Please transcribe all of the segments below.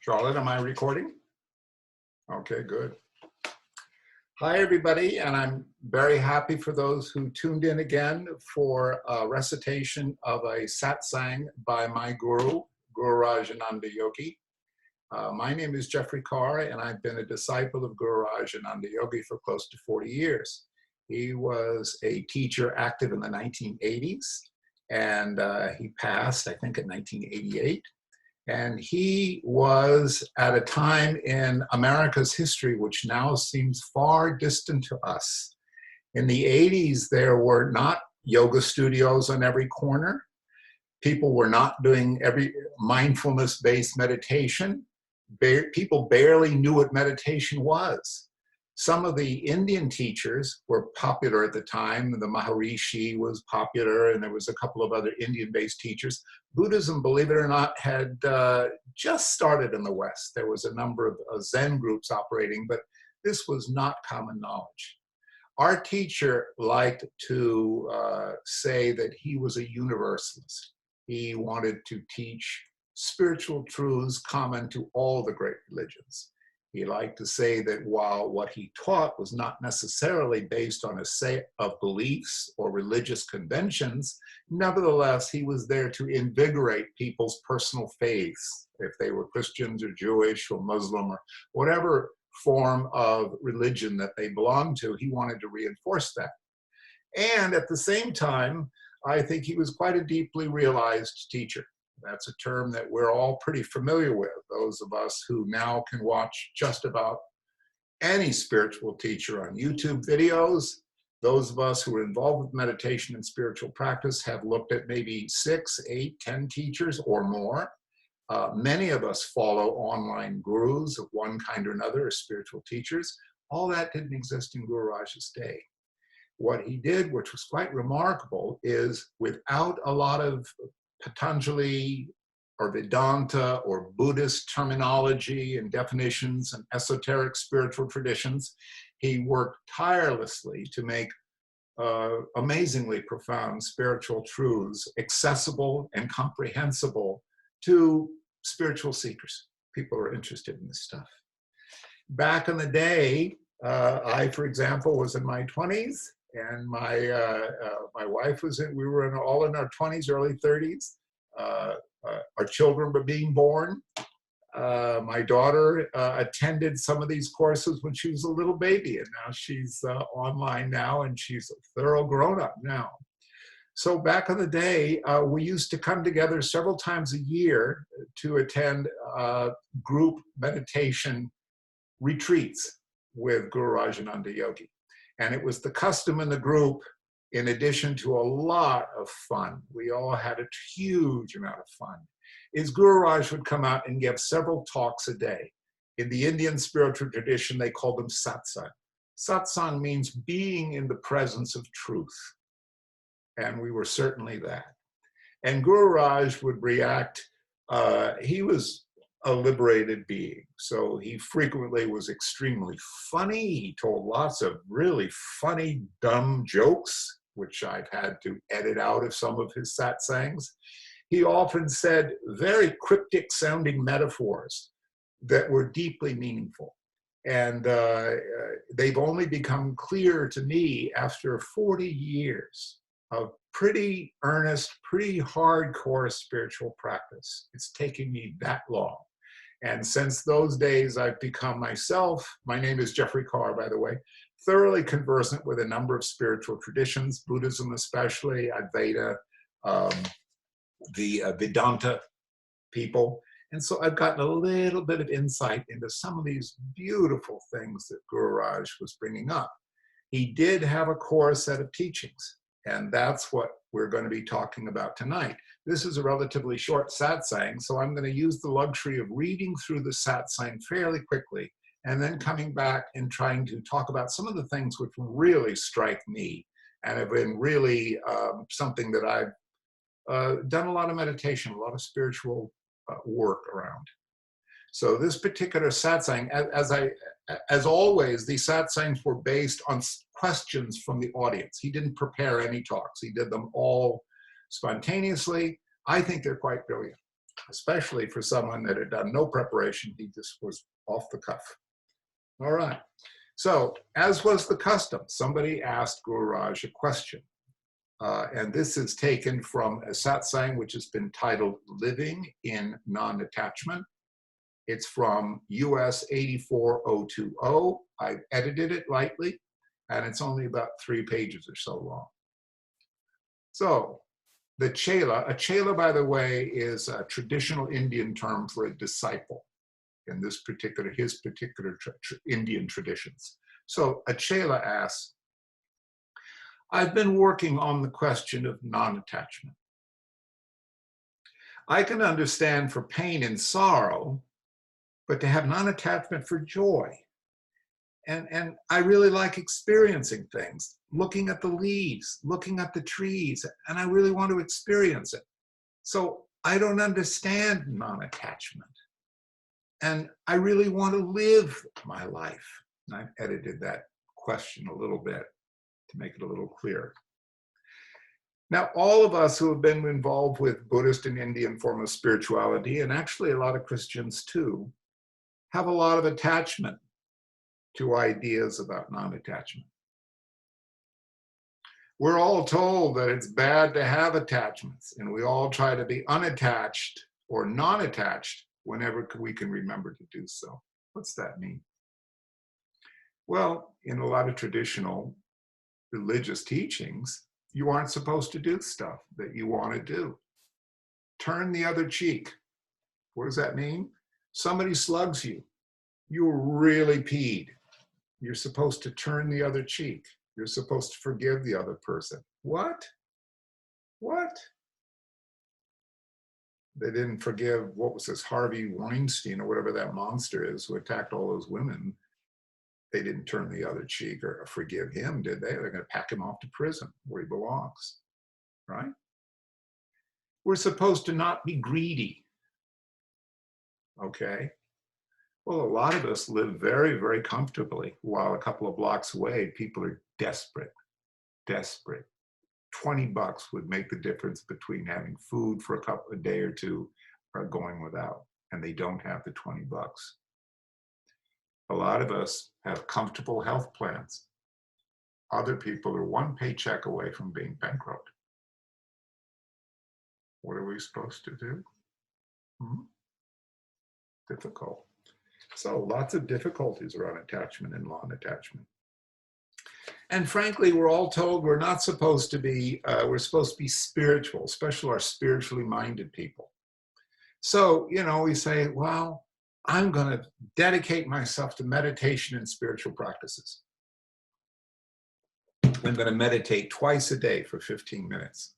Charlotte, am I recording? Okay, good. Hi, everybody, and I'm very happy for those who tuned in again for a recitation of a satsang by my guru, Gururaj Ananda Yogi. My name is Jeffrey Carr, and I've been a disciple of Gururaj Ananda Yogi for close to 40 years. He was a teacher active in the 1980s, and he passed, I think, in 1988. And he was at a time in America's history which now seems far distant to us. In the 80s, there were not yoga studios on every corner. People were not doing every mindfulness-based meditation. People barely knew what meditation was. Some of the Indian teachers were popular at the time. The Maharishi was popular, and there was a couple of other Indian-based teachers. Buddhism, believe it or not, had just started in the West. There was a number of Zen groups operating, but this was not common knowledge. Our teacher liked to say that he was a universalist. He wanted to teach spiritual truths common to all the great religions. He liked to say that while what he taught was not necessarily based on a set of beliefs or religious conventions, nevertheless, he was there to invigorate people's personal faiths, if they were Christians or Jewish or Muslim or whatever form of religion that they belonged to. He wanted to reinforce that. And at the same time, I think he was quite a deeply realized teacher. That's a term that we're all pretty familiar with, those of us who now can watch just about any spiritual teacher on YouTube videos. Those of us who are involved with meditation and spiritual practice have looked at maybe 6, 8, 10 teachers or more. Many of us follow online gurus of one kind or another as spiritual teachers. All that didn't exist in Gururaj's day. What he did, which was quite remarkable, is without a lot of Patanjali or Vedanta or Buddhist terminology and definitions and esoteric spiritual traditions, he worked tirelessly to make amazingly profound spiritual truths accessible and comprehensible to spiritual seekers, people who are interested in this stuff. Back in the day, I, for example, was in my 20s, and my wife was we were all in our 20s, early 30s. Our children were being born. My daughter attended some of these courses when she was a little baby, and now she's online now, and she's a thorough grown-up now. So back in the day, we used to come together several times a year to attend group meditation retreats with Gururaj Ananda Yogi. And it was the custom in the group, in addition to a lot of fun, we all had a huge amount of fun, is Gururaj would come out and give several talks a day. In the Indian spiritual tradition, they call them satsang. Satsang means being in the presence of truth. And we were certainly that. And Gururaj would react, he was a liberated being. So he frequently was extremely funny. He told lots of really funny, dumb jokes, which I've had to edit out of some of his satsangs. He often said very cryptic sounding metaphors that were deeply meaningful. And they've only become clear to me after 40 years of pretty earnest, pretty hardcore spiritual practice. It's taken me that long. And since those days, I've become myself, my name is Jeffrey Carr, by the way, thoroughly conversant with a number of spiritual traditions, Buddhism especially, Advaita, the Vedanta people. And so I've gotten a little bit of insight into some of these beautiful things that Gururaj was bringing up. He did have a core set of teachings, and that's what we're going to be talking about tonight. This is a relatively short satsang, so I'm going to use the luxury of reading through the satsang fairly quickly, and then coming back and trying to talk about some of the things which really strike me and have been really something that I've done a lot of meditation, a lot of spiritual work around. So this particular satsang, as always, these satsangs were based on questions from the audience. He didn't prepare any talks. He did them all spontaneously. I think they're quite brilliant. especially for someone that had done no preparation. He just was off the cuff. All right. So, as was the custom, somebody asked Gururaj a question. And this is taken from a satsang which has been titled Living in Non-Attachment. It's from US 84020. I've edited it lightly, and it's only about 3 pages or so long. So, the chela, a chela, by the way, is a traditional Indian term for a disciple in this particular, his particular Indian traditions. So a chela asks, I've been working on the question of non-attachment. I can understand for pain and sorrow, but to have non-attachment for joy. And I really like experiencing things, looking at the leaves, looking at the trees, and I really want to experience it. So I don't understand non-attachment. And I really want to live my life. And I've edited that question a little bit to make it a little clearer. Now, all of us who have been involved with Buddhist and Indian form of spirituality, and actually a lot of Christians too, have a lot of attachment to ideas about non-attachment. We're all told that it's bad to have attachments, and we all try to be unattached or non-attached whenever we can remember to do so. What's that mean? Well, in a lot of traditional religious teachings, you aren't supposed to do stuff that you want to do. Turn the other cheek. What does that mean? Somebody slugs you. You're really peed. You're supposed to turn the other cheek. You're supposed to forgive the other person. What? What? They didn't forgive, what was this, Harvey Weinstein or whatever that monster is who attacked all those women. They didn't turn the other cheek or forgive him, did they? They're going to pack him off to prison where he belongs, right? We're supposed to not be greedy, okay? Well, a lot of us live very, very comfortably, while a couple of blocks away, people are desperate, desperate. 20 bucks would make the difference between having food for a day or two or going without, and they don't have the 20 bucks. A lot of us have comfortable health plans. Other people are one paycheck away from being bankrupt. What are we supposed to do? Difficult. So lots of difficulties around attachment and non-attachment. And frankly, we're all told we're not supposed to be, we're supposed to be spiritual, especially our spiritually minded people. So, you know, we say, well, I'm going to dedicate myself to meditation and spiritual practices. I'm going to meditate twice a day for 15 minutes.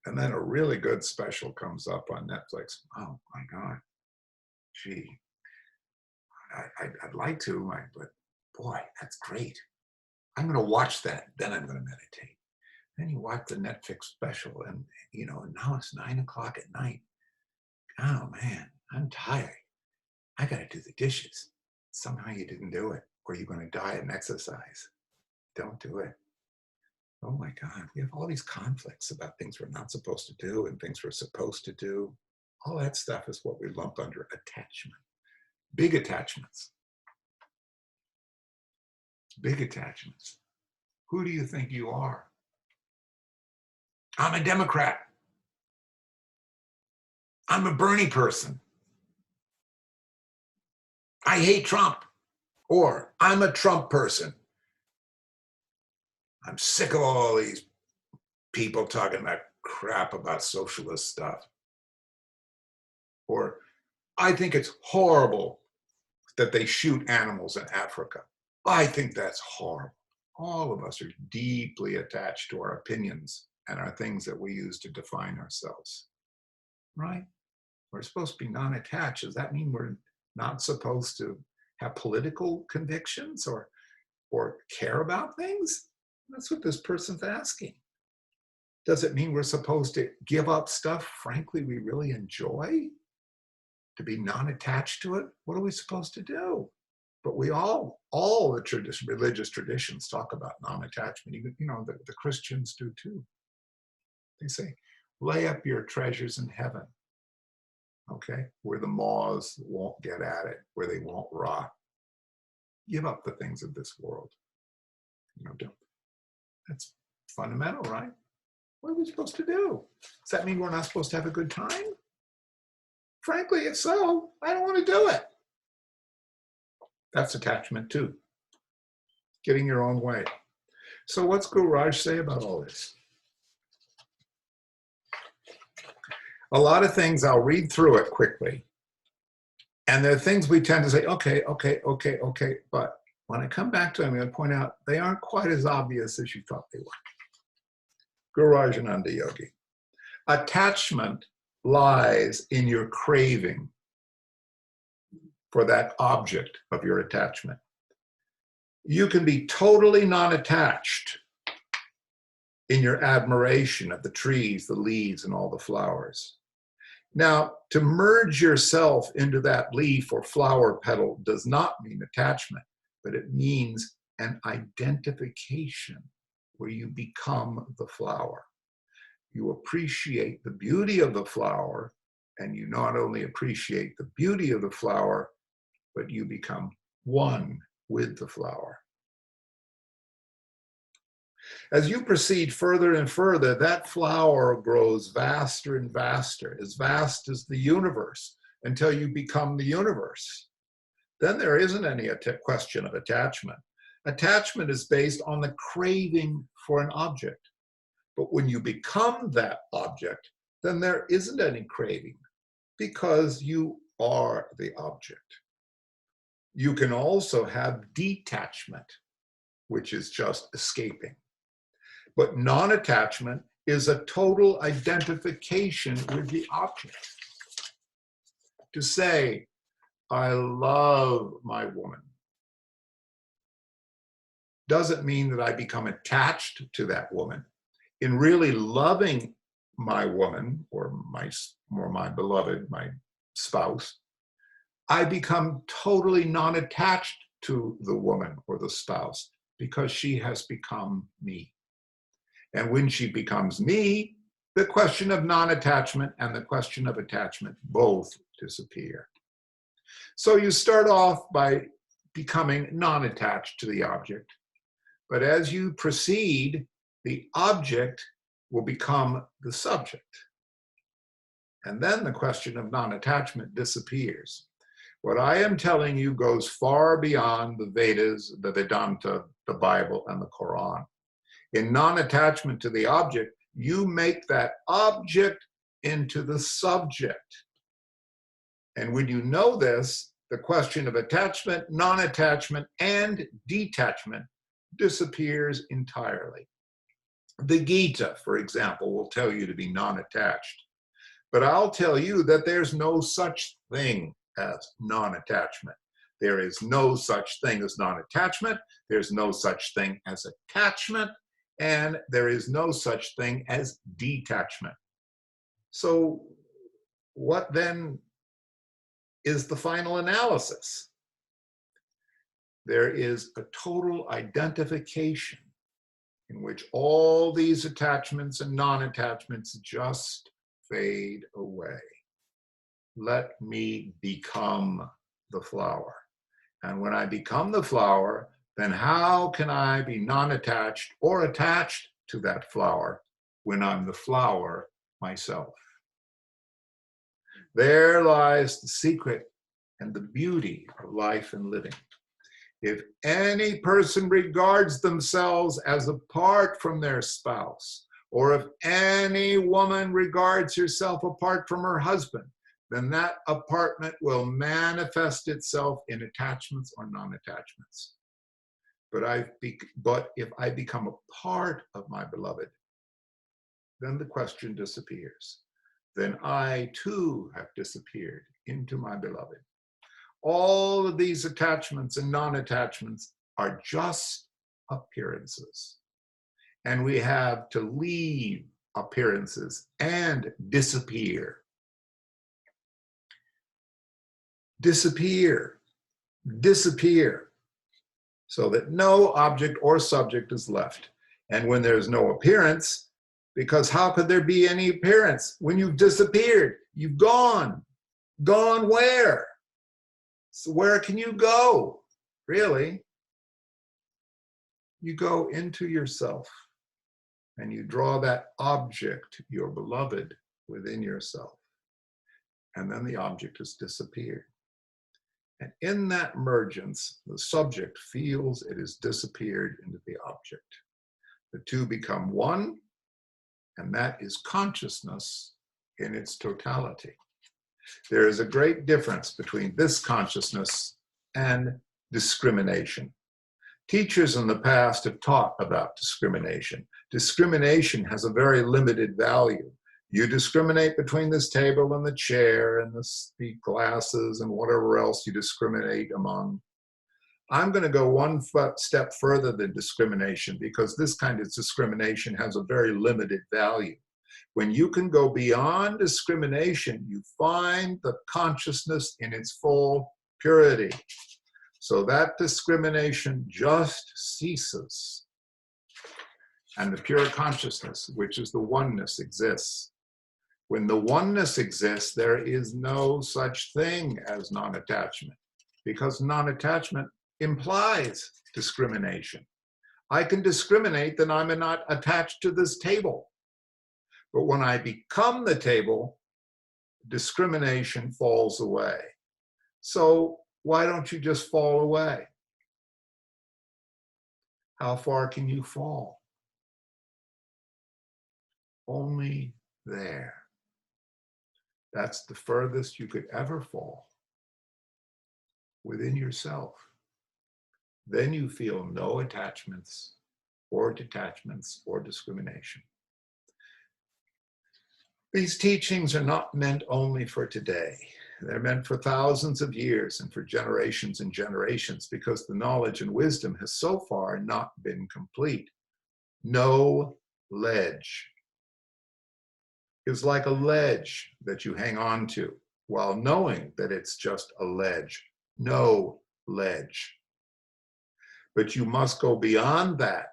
And then a really good special comes up on Netflix. Oh my God, gee, I'd like to, but boy, that's great. I'm going to watch that, then I'm going to meditate. Then you watch the Netflix special and, you know, now it's 9 o'clock at night. Oh man, I'm tired. I got to do the dishes. Somehow you didn't do it, or you're going to diet and exercise. Don't do it. Oh my God, we have all these conflicts about things we're not supposed to do and things we're supposed to do. All that stuff is what we lump under attachment. Big attachments. Big attachments. Who do you think you are? I'm a Democrat. I'm a Bernie person. I hate Trump. Or I'm a Trump person. I'm sick of all these people talking about crap about socialist stuff. Or I think it's horrible that they shoot animals in Africa. I think that's horrible. All of us are deeply attached to our opinions and our things that we use to define ourselves, right? We're supposed to be non-attached. Does that mean we're not supposed to have political convictions or care about things? That's what this person's asking. Does it mean we're supposed to give up stuff, frankly, we really enjoy? To be non-attached to it? What are we supposed to do? But we all the religious traditions talk about non-attachment. Even, you know, the Christians do too. They say, lay up your treasures in heaven. okay? Where the moths won't get at it, where they won't rot. Give up the things of this world. That's fundamental, right? What are we supposed to do? Does that mean we're not supposed to have a good time? Frankly, if so, I don't want to do it. That's attachment too. Getting your own way. So what's Gururaj say about all this? A lot of things, I'll read through it quickly. And there are things we tend to say, okay. But when I come back to them, I'm going to point out they aren't quite as obvious as you thought they were. Gururaj Ananda Yogi. Attachment lies in your craving for that object of your attachment. You can be totally non-attached in your admiration of the trees, the leaves, and all the flowers. Now, to merge yourself into that leaf or flower petal does not mean attachment, but it means an identification where you become the flower. You appreciate the beauty of the flower, and you not only appreciate the beauty of the flower, but you become one with the flower. As you proceed further and further, that flower grows vaster and vaster, as vast as the universe, until you become the universe. Then there isn't any question of attachment. Attachment is based on the craving for an object. But when you become that object, then there isn't any craving, because you are the object. You can also have detachment, which is just escaping. But non-attachment is a total identification with the object. To say, I love my woman, doesn't mean that I become attached to that woman. In really loving my woman, or my beloved, my spouse, I become totally non-attached to the woman or the spouse, because she has become me. And when she becomes me, the question of non-attachment and the question of attachment both disappear. So you start off by becoming non-attached to the object. But as you proceed, the object will become the subject. And then the question of non-attachment disappears. What I am telling you goes far beyond the Vedas, the Vedanta, the Bible, and the Quran. In non-attachment to the object, you make that object into the subject. And when you know this, the question of attachment, non-attachment, and detachment disappears entirely. The Gita, for example, will tell you to be non-attached. But I'll tell you that there's no such thing as non-attachment. There is no such thing as non-attachment. There's no such thing as attachment. And there is no such thing as detachment. So what then is the final analysis? There is a total identification in which all these attachments and non-attachments just fade away. Let me become the flower. And when I become the flower, then how can I be non-attached or attached to that flower when I'm the flower myself? There lies the secret and the beauty of life and living. If any person regards themselves as apart from their spouse, or if any woman regards herself apart from her husband, then that apartment will manifest itself in attachments or non-attachments. But if I become a part of my beloved, then the question disappears. Then I too have disappeared into my beloved. All of these attachments and non-attachments are just appearances. And we have to leave appearances and disappear. Disappear. Disappear. So that no object or subject is left. And when there's no appearance, because how could there be any appearance? When you've disappeared, you've gone. Gone where? So where can you go? Really? You go into yourself and you draw that object, your beloved, within yourself. And then the object has disappeared. And in that emergence, the subject feels it has disappeared into the object. The two become one, and that is consciousness in its totality. There is a great difference between this consciousness and discrimination. Teachers in the past have taught about discrimination. Discrimination has a very limited value. You discriminate between this table and the chair and the glasses and whatever else you discriminate among. I'm going to go one step further than discrimination, because this kind of discrimination has a very limited value. When you can go beyond discrimination, you find the consciousness in its full purity. So that discrimination just ceases. And the pure consciousness, which is the oneness, exists. When the oneness exists, there is no such thing as non-attachment, because non-attachment implies discrimination. I can discriminate that I'm not attached to this table. But when I become the table, discrimination falls away. So why don't you just fall away? How far can you fall? Only there. That's the furthest you could ever fall, within yourself. Then you feel no attachments or detachments or discrimination. These teachings are not meant only for today. They're meant for thousands of years and for generations and generations, because the knowledge and wisdom has so far not been complete. No ledge is like a ledge that you hang on to while knowing that it's just a ledge. No ledge. But you must go beyond that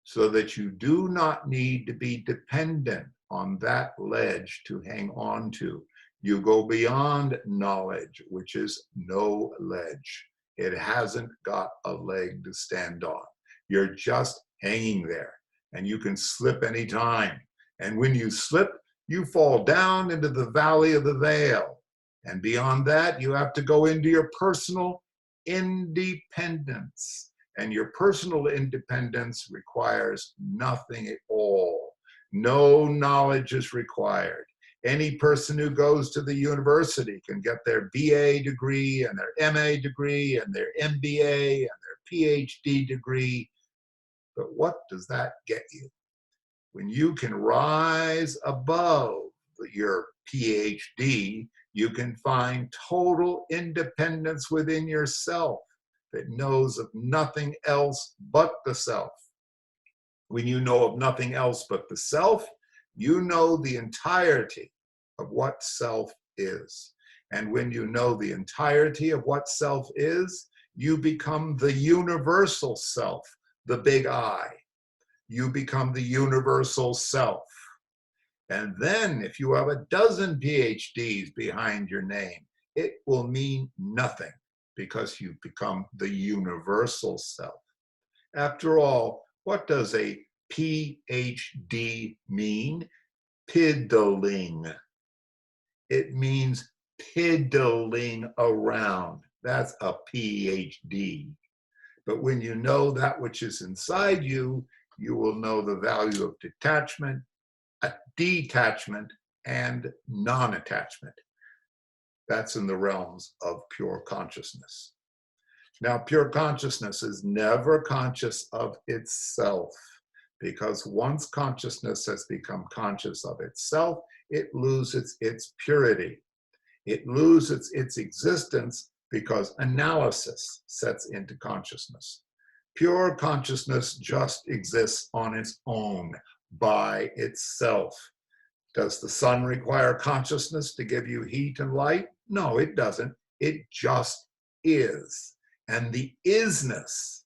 so that you do not need to be dependent on that ledge to hang on to. You go beyond knowledge, which is no ledge. It hasn't got a leg to stand on. You're just hanging there, and you can slip anytime. And when you slip, you fall down into the valley of the veil. And beyond that, you have to go into your personal independence. And your personal independence requires nothing at all. No knowledge is required. Any person who goes to the university can get their BA degree and their MA degree and their MBA and their PhD degree. But what does that get you? When you can rise above your PhD, you can find total independence within yourself that knows of nothing else but the self. When you know of nothing else but the self, you know the entirety of what self is. And when you know the entirety of what self is, you become the universal self, the big I. You become the universal self. And then if you have a dozen PhDs behind your name, it will mean nothing, because you've become the universal self. After all, what does a PhD mean? Piddling. It means piddling around. That's a PhD. But when you know that which is inside you, you will know the value of detachment, detachment, and non-attachment. That's in the realms of pure consciousness. Now, pure consciousness is never conscious of itself, because once consciousness has become conscious of itself, it loses its purity. It loses its existence because analysis sets into consciousness. Pure consciousness just exists on its own, by itself. Does the sun require consciousness to give you heat and light? No, it doesn't. It just is. And the isness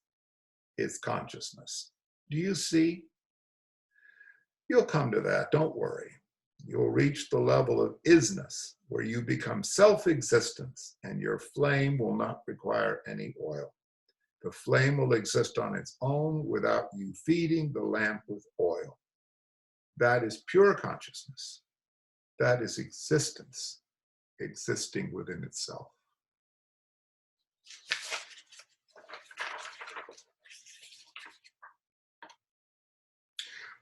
is consciousness. Do you see? You'll come to that, don't worry. You'll reach the level of isness, where you become self-existence and your flame will not require any oil. The flame will exist on its own without you feeding the lamp with oil. That is pure consciousness. That is existence, existing within itself.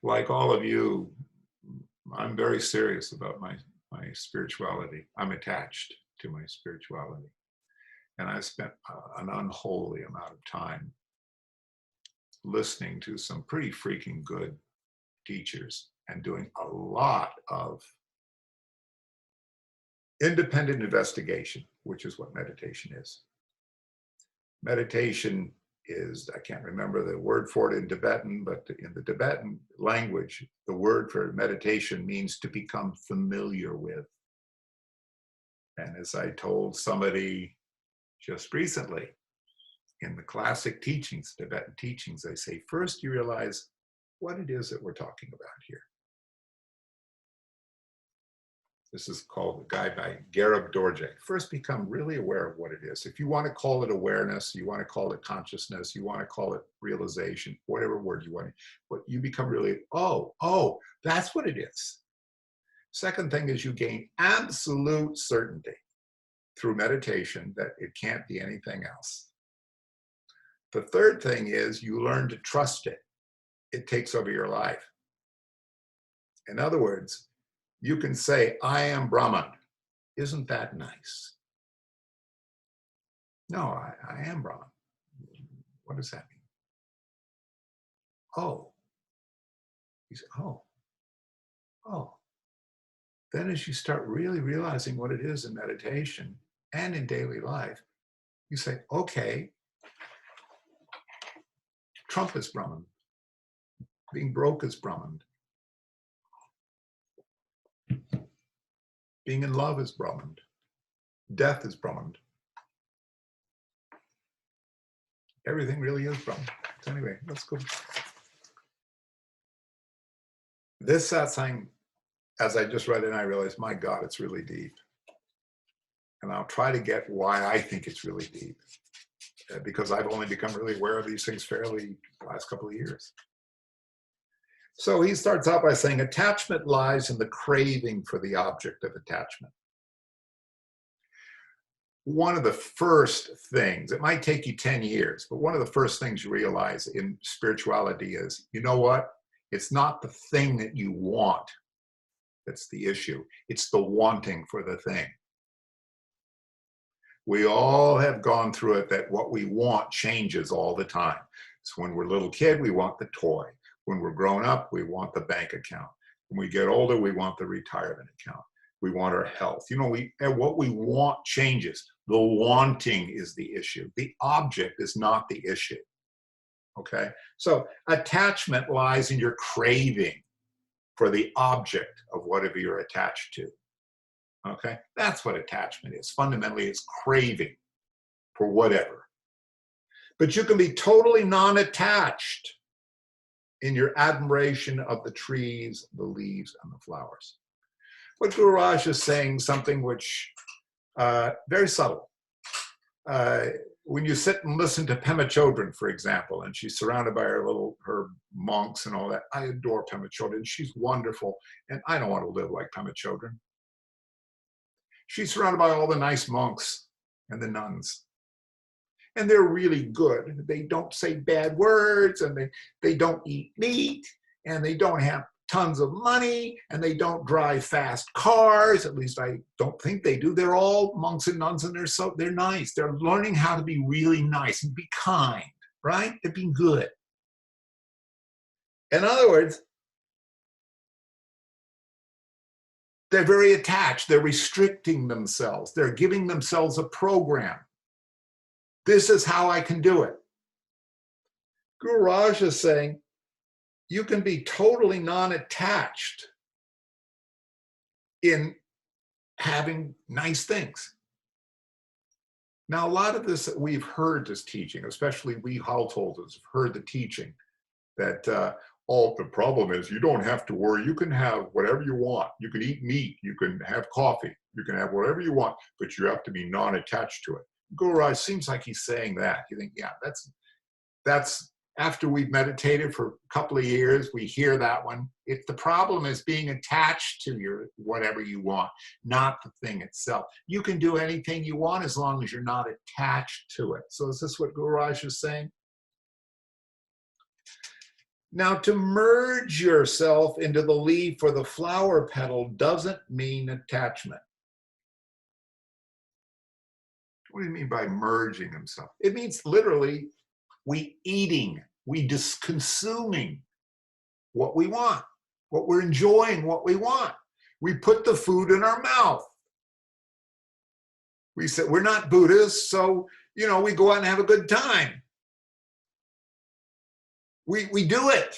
Like all of you, I'm very serious about my spirituality. I'm attached to my spirituality. And I spent an unholy amount of time listening to some pretty freaking good teachers and doing a lot of independent investigation, which is what meditation is. Meditation is, I can't remember the word for it in Tibetan, but in the Tibetan language, the word for meditation means to become familiar with. And as I told somebody just recently, in the classic teachings, Tibetan teachings, they say, first you realize what it is that we're talking about here. This is called, a guy by Garib Dorje. First become really aware of what it is. If you want to call it awareness, you want to call it consciousness, you want to call it realization, whatever word you want, but you become really, oh, that's what it is. Second thing is you gain absolute certainty through meditation that it can't be anything else. The third thing is you learn to trust it. It takes over your life. In other words, you can say, I am Brahman. Isn't that nice? No, I am Brahman. What does that mean? Oh. You say, oh. Then as you start really realizing what it is in meditation and in daily life, you say, okay, Trump is Brahman. Being broke is Brahman. Being in love is Brahman. Death is Brahman. Everything really is Brahman. So anyway, let's go. This satsang, as I just read it, I realized, my God, it's really deep. And I'll try to get why I think it's really deep. Because I've only become really aware of these things fairly the last couple of years. So he starts out by saying, attachment lies in the craving for the object of attachment. One of the first things, it might take you 10 years, but one of the first things you realize in spirituality is, you know what? It's not the thing that you want that's the issue. It's the wanting for the thing. We all have gone through it, that what we want changes all the time. So when we're a little kid, we want the toy. When we're grown up, we want the bank account. When we get older, we want the retirement account. We want our health. You know, what we want changes. The wanting is the issue. The object is not the issue. Okay? So attachment lies in your craving for the object of whatever you're attached to. Okay? That's what attachment is. Fundamentally, it's craving for whatever. But you can be totally non-attached in your admiration of the trees, the leaves, and the flowers. What Gururaj is saying, something which, very subtle. When you sit and listen to Pema Chodron, for example, and she's surrounded by her monks and all that, I adore Pema Chodron. She's wonderful, and I don't want to live like Pema Chodron. She's surrounded by all the nice monks and the nuns. And they're really good. They don't say bad words, and they don't eat meat, and they don't have tons of money, and they don't drive fast cars. At least I don't think they do. They're all monks and nuns, and they're nice. They're learning how to be really nice and be kind, right? They're being good. In other words, they're very attached. They're restricting themselves. They're giving themselves a program. This is how I can do it. Gururaj is saying, you can be totally non-attached in having nice things. Now, a lot of this that we've heard this teaching, especially we householders have heard the teaching that the problem is you don't have to worry. You can have whatever you want. You can eat meat. You can have coffee. You can have whatever you want, but you have to be non-attached to it. Gururaj seems like he's saying that. You think, yeah, that's after we've meditated for a couple of years, we hear that one. If the problem is being attached to your whatever you want, not the thing itself. You can do anything you want as long as you're not attached to it. So is this what Gururaj is saying? Now, to merge yourself into the leaf or the flower petal doesn't mean attachment. What do you mean by merging himself? It means literally we eating, we just consuming what we want, what we're enjoying, what we want. We put the food in our mouth. We said, we're not Buddhists, so, you know, we go out and have a good time. We do it.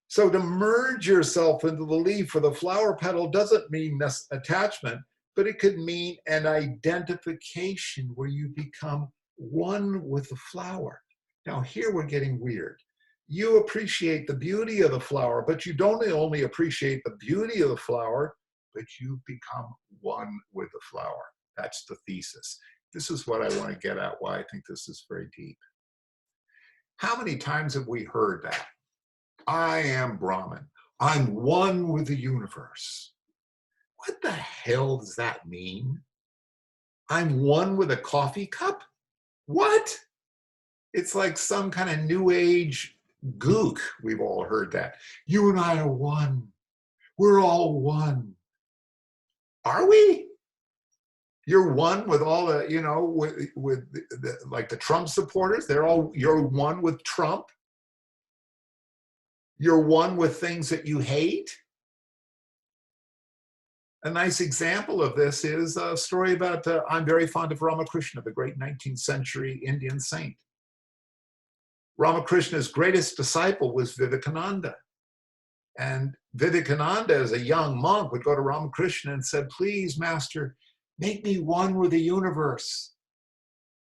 So to merge yourself into the leaf or the flower petal doesn't mean attachment, but it could mean an identification where you become one with the flower. Now here we're getting weird. You appreciate the beauty of the flower, but you don't only appreciate the beauty of the flower, but you become one with the flower. That's the thesis. This is what I want to get at, why I think this is very deep. How many times have we heard that? I am Brahman. I'm one with the universe. What the hell does that mean? I'm one with a coffee cup? What? It's like some kind of new age gook. We've all heard that. You and I are one. We're all one. Are we? You're one with all the, you know, with like the Trump supporters. You're one with Trump. You're one with things that you hate. A nice example of this is a story about, I'm very fond of Ramakrishna, the great 19th century Indian saint. Ramakrishna's greatest disciple was Vivekananda. And Vivekananda, as a young monk, would go to Ramakrishna and said, please, master, make me one with the universe.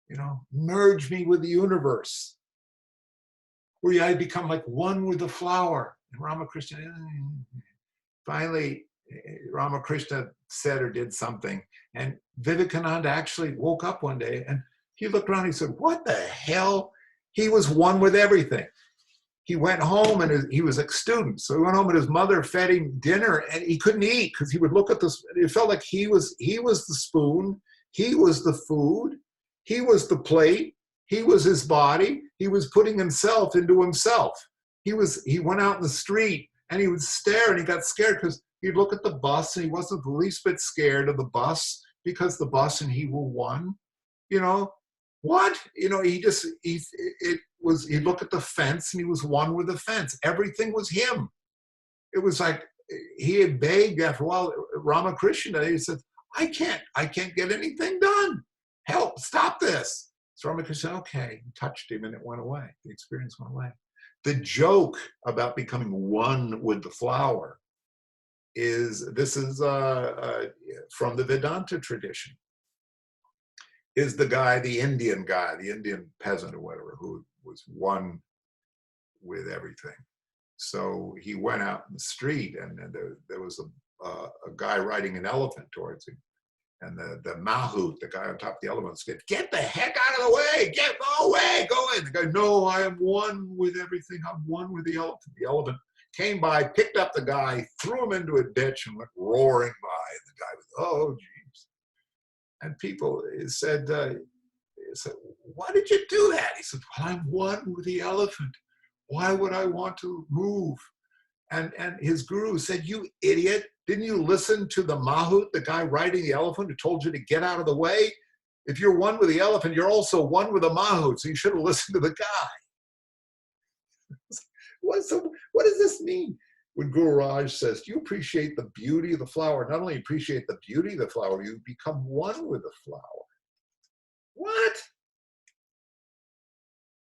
You know, merge me with the universe. Where I become like one with the flower. And Ramakrishna, finally, Ramakrishna said or did something. And Vivekananda actually woke up one day and he looked around and he said, what the hell? He was one with everything. He went home and he was a student. So he went home and his mother fed him dinner and he couldn't eat because he would look at this. It felt like he was the spoon. He was the food. He was the plate. He was his body. He was putting himself into himself. He went out in the street and he would stare and he got scared because he'd look at the bus and he wasn't the least bit scared of the bus because the bus and he were one. You know, what? You know, he'd look at the fence and he was one with the fence. Everything was him. It was like he had begged after a while, Ramakrishna, he said, I can't get anything done. Help, stop this. So Ramakrishna said, okay, touched him and it went away. The experience went away. The joke about becoming one with the flower is from the Vedanta tradition. Is the Indian peasant or whatever, who was one with everything. So he went out in the street and there was a guy riding an elephant towards him. And the mahout, the guy on top of the elephant, said, get the heck out of the way, go away, go away. The guy, no, I am one with everything. I'm one with the elephant. The elephant came by, picked up the guy, threw him into a ditch and went roaring by. And the guy was, oh, geez. And people said, why did you do that? He said, well, I'm one with the elephant. Why would I want to move? And his guru said, you idiot, didn't you listen to the mahout, the guy riding the elephant who told you to get out of the way? If you're one with the elephant, you're also one with the mahout, so you should have listened to the guy. What does this mean? When Gururaj says, you appreciate the beauty of the flower, not only appreciate the beauty of the flower, you become one with the flower. What?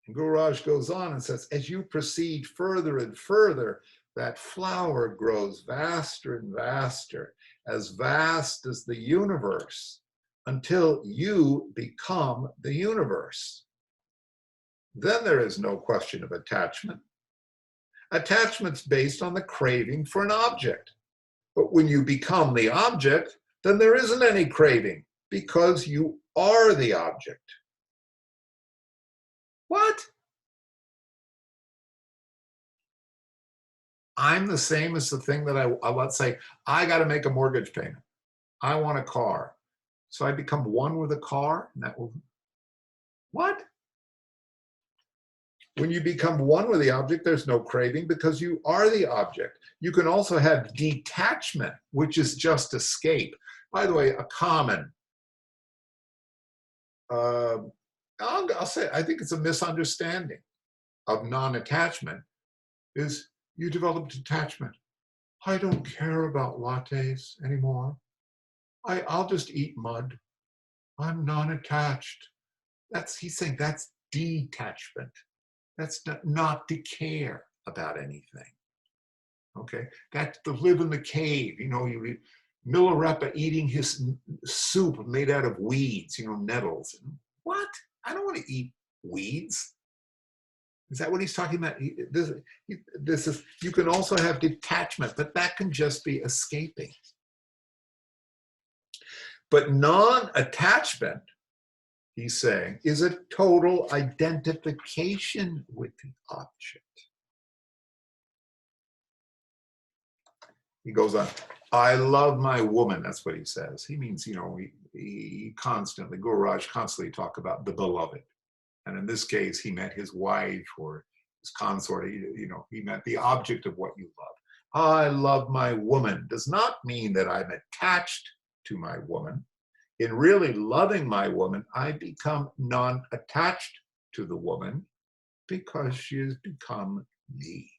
And Gururaj goes on and says, as you proceed further and further, that flower grows vaster and vaster, as vast as the universe, until you become the universe. Then there is no question of attachment. Attachment's based on the craving for an object. But when you become the object, then there isn't any craving because you are the object. What? I'm the same as the thing that let's say, I got to make a mortgage payment. I want a car. So I become one with a car, and that will, what? When you become one with the object, there's no craving because you are the object. You can also have detachment, which is just escape. By the way, a common, I'll say, I think it's a misunderstanding of non-attachment is you develop detachment. I don't care about lattes anymore. I'll just eat mud. I'm non-attached. He's saying that's detachment. That's not to care about anything. Okay, that's to live in the cave. You know, Milarepa eating his soup made out of weeds, nettles. What? I don't want to eat weeds. Is that what he's talking about? This is, you can also have detachment, but that can just be escaping. But non-attachment, he's saying, is a total identification with the object. He goes on, I love my woman. That's what he says. He means, he constantly, Gururaj constantly talk about the beloved. And in this case, he meant his wife or his consort. He meant the object of what you love. I love my woman does not mean that I'm attached to my woman. In really loving my woman, I become non-attached to the woman because she has become me.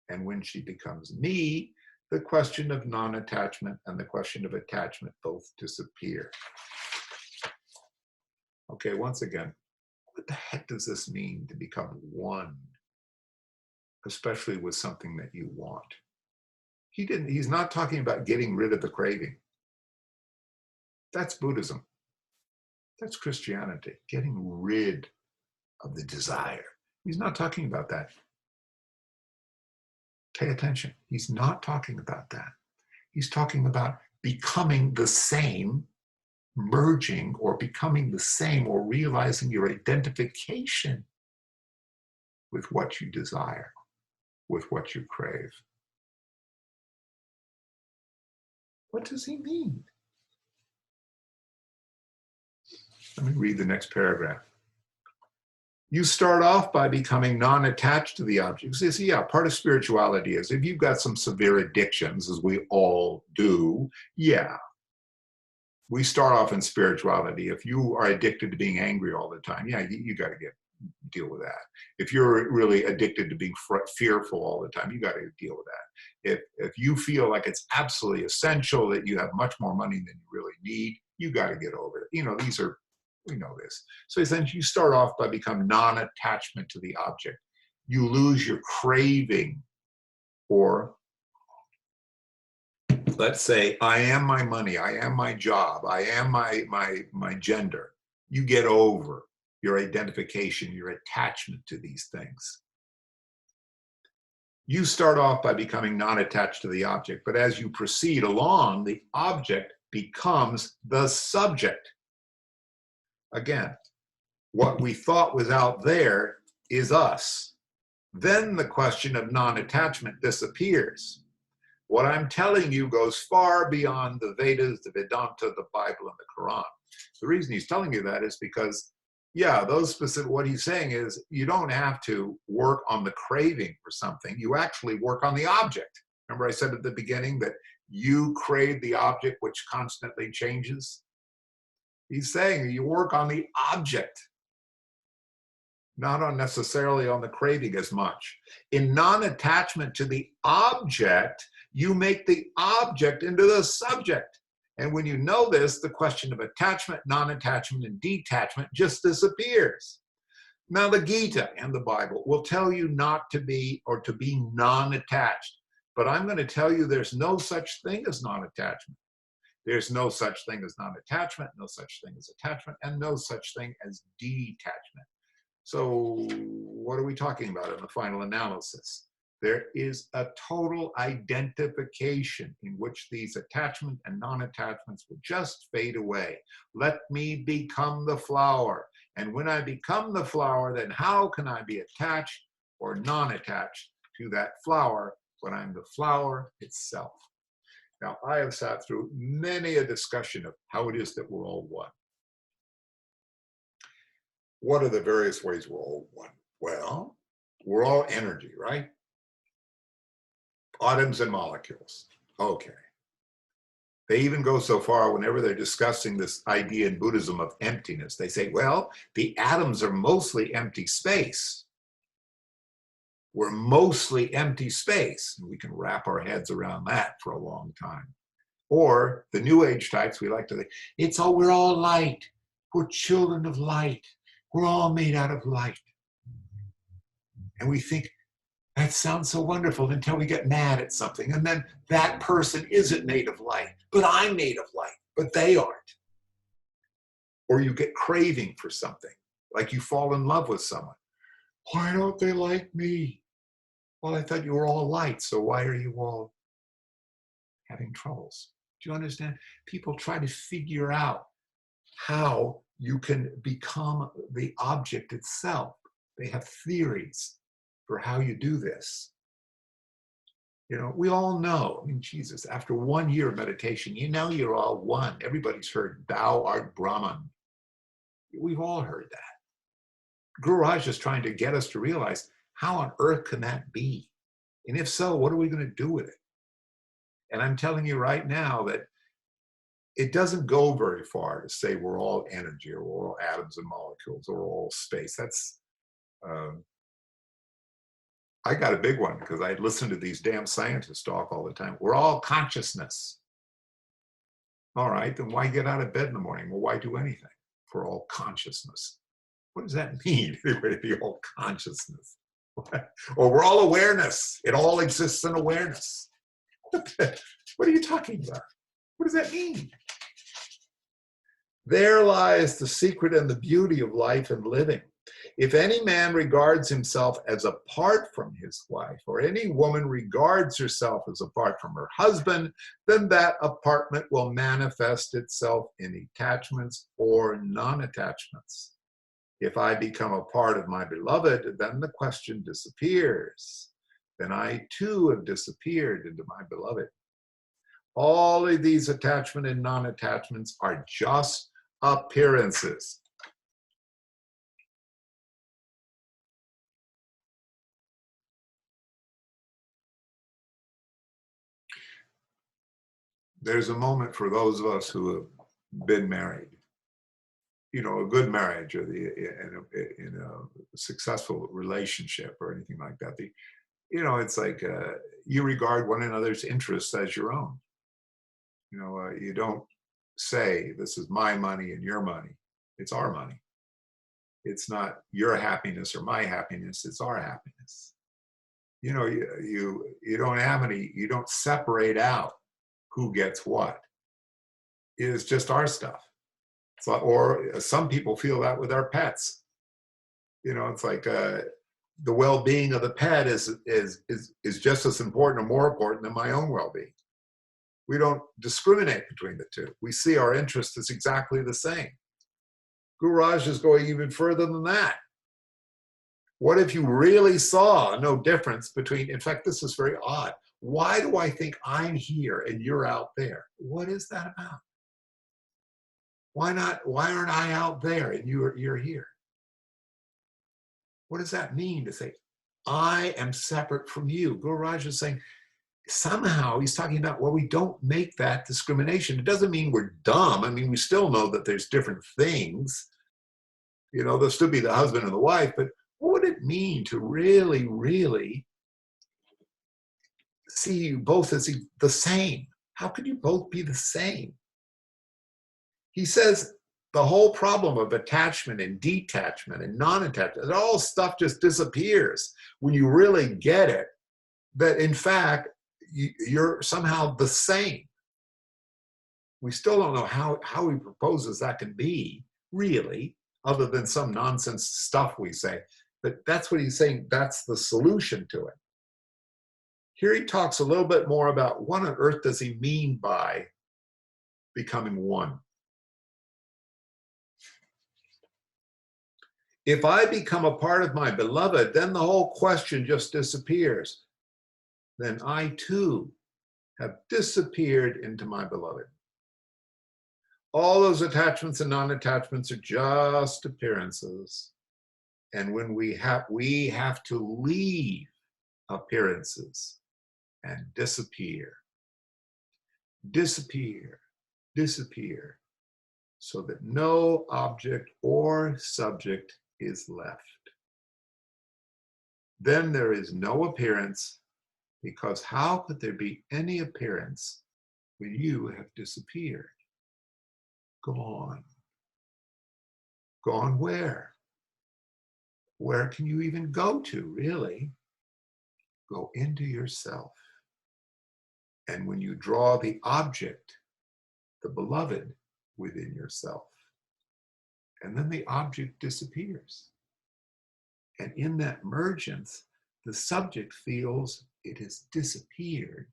And when she becomes me, the question of non-attachment and the question of attachment both disappear. Okay, once again, what the heck does this mean to become one, especially with something that you want? He's not talking about getting rid of the craving. That's Buddhism. That's Christianity, getting rid of the desire. He's not talking about that. Pay attention. He's not talking about that. He's talking about becoming the same, merging or becoming the same or realizing your identification with what you desire, with what you crave. What does he mean? Let me read the next paragraph. You start off by becoming non-attached to the object. So, yeah, part of spirituality is if you've got some severe addictions, as we all do, yeah. We start off in spirituality. If you are addicted to being angry all the time, yeah, you got to deal with that. If you're really addicted to being fearful all the time, you got to deal with that. If you feel like it's absolutely essential that you have much more money than you really need, you got to get over it. We know this. So essentially, you start off by becoming non-attachment to the object. You lose your craving for, let's say, I am my money, I am my job, I am my gender. You get over your identification, your attachment to these things. You start off by becoming non-attached to the object, but as you proceed along, the object becomes the subject. Again, what we thought was out there is us. Then the question of non-attachment disappears. What I'm telling you goes far beyond the Vedas, the Vedanta, the Bible, and the Quran. The reason he's telling you that is because, yeah, what he's saying is you don't have to work on the craving for something. You actually work on the object. Remember I said at the beginning that you crave the object which constantly changes? He's saying you work on the object, not necessarily on the craving as much. In non-attachment to the object, you make the object into the subject. And when you know this, the question of attachment, non-attachment, and detachment just disappears. Now, the Gita and the Bible will tell you not to be or to be non-attached. But I'm going to tell you there's no such thing as non-attachment. There's no such thing as non-attachment, no such thing as attachment, and no such thing as detachment. So what are we talking about in the final analysis? there is a total identification in which these attachment and non-attachments will just fade away. Let me become the flower. And when I become the flower, then how can I be attached or non-attached to that flower when I'm the flower itself? Now, I have sat through many a discussion of how it is that we're all one. What are the various ways we're all one? Well, we're all energy, right? Atoms and molecules. Okay. They even go so far whenever they're discussing this idea in Buddhism of emptiness. They say, well, the atoms are mostly empty space. We're mostly empty space. And we can wrap our heads around that for a long time. Or the New Age types, we like to think, we're all light. We're children of light. We're all made out of light. And we think, that sounds so wonderful until we get mad at something. And then that person isn't made of light, but I'm made of light, but they aren't. Or you get craving for something, like you fall in love with someone. Why don't they like me? Well, I thought you were all light, so why are you all having troubles? Do you understand? People try to figure out how you can become the object itself. They have theories for how you do this. You know, we all know, I mean, Jesus, after 1 year of meditation, you know you're all one. Everybody's heard, thou art Brahman. We've all heard that. Gururaj is trying to get us to realize, how on earth can that be? And if so, what are we going to do with it? And I'm telling you right now that it doesn't go very far to say we're all energy, or we're all atoms and molecules, or we're all space. That's, I got a big one because I listen to these damn scientists talk all the time. We're all consciousness. All right, then why get out of bed in the morning? Well, why do anything for all consciousness? What does that mean, anyway, to be all consciousness? Or we're all awareness. It all exists in awareness. What are you talking about? What does that mean? There lies the secret and the beauty of life and living. If any man regards himself as apart from his wife, or any woman regards herself as apart from her husband, then that apartment will manifest itself in attachments or non-attachments. If I become a part of my beloved, then the question disappears. Then I too have disappeared into my beloved. All of these attachment and non-attachments are just appearances. There's a moment for those of us who have been married, you know, a good marriage, or in a successful relationship or anything like that. You know, it's like you regard one another's interests as your own. You know, you don't say, this is my money and your money. It's our money. It's not your happiness or my happiness. It's our happiness. You know, you don't have any, you don't separate out who gets what. It is just our stuff. So, or some people feel that with our pets. You know, it's like the well-being of the pet is just as important or more important than my own well-being. We don't discriminate between the two. We see our interest as exactly the same. Gururaj is going even further than that. What if you really saw no difference between, in fact, this is very odd. Why do I think I'm here and you're out there? What is that about? Why aren't I out there and you're here? What does that mean to say, I am separate from you? Gururaj is saying, somehow he's talking about, well, we don't make that discrimination. It doesn't mean we're dumb. I mean, we still know that there's different things. You know, there'll still be the husband and the wife, but what would it mean to really, really see you both as the same? How could you both be the same? He says the whole problem of attachment and detachment and non-attachment, all stuff just disappears when you really get it, that in fact, you're somehow the same. We still don't know how he proposes that can be, really, other than some nonsense stuff we say. But that's what he's saying, that's the solution to it. Here he talks a little bit more about what on earth does he mean by becoming one. If I become a part of my beloved, then the whole question just disappears. Then I too have disappeared into my beloved. All those attachments and non-attachments are just appearances. And when we have to leave appearances and disappear, disappear, disappear, so that no object or subject is left. Then there is no appearance, because how could there be any appearance when you have disappeared? Gone. Gone where? Where can you even go to, really? Go into yourself. And when you draw the object, the beloved, within yourself, and then the object disappears. And in that emergence, the subject feels it has disappeared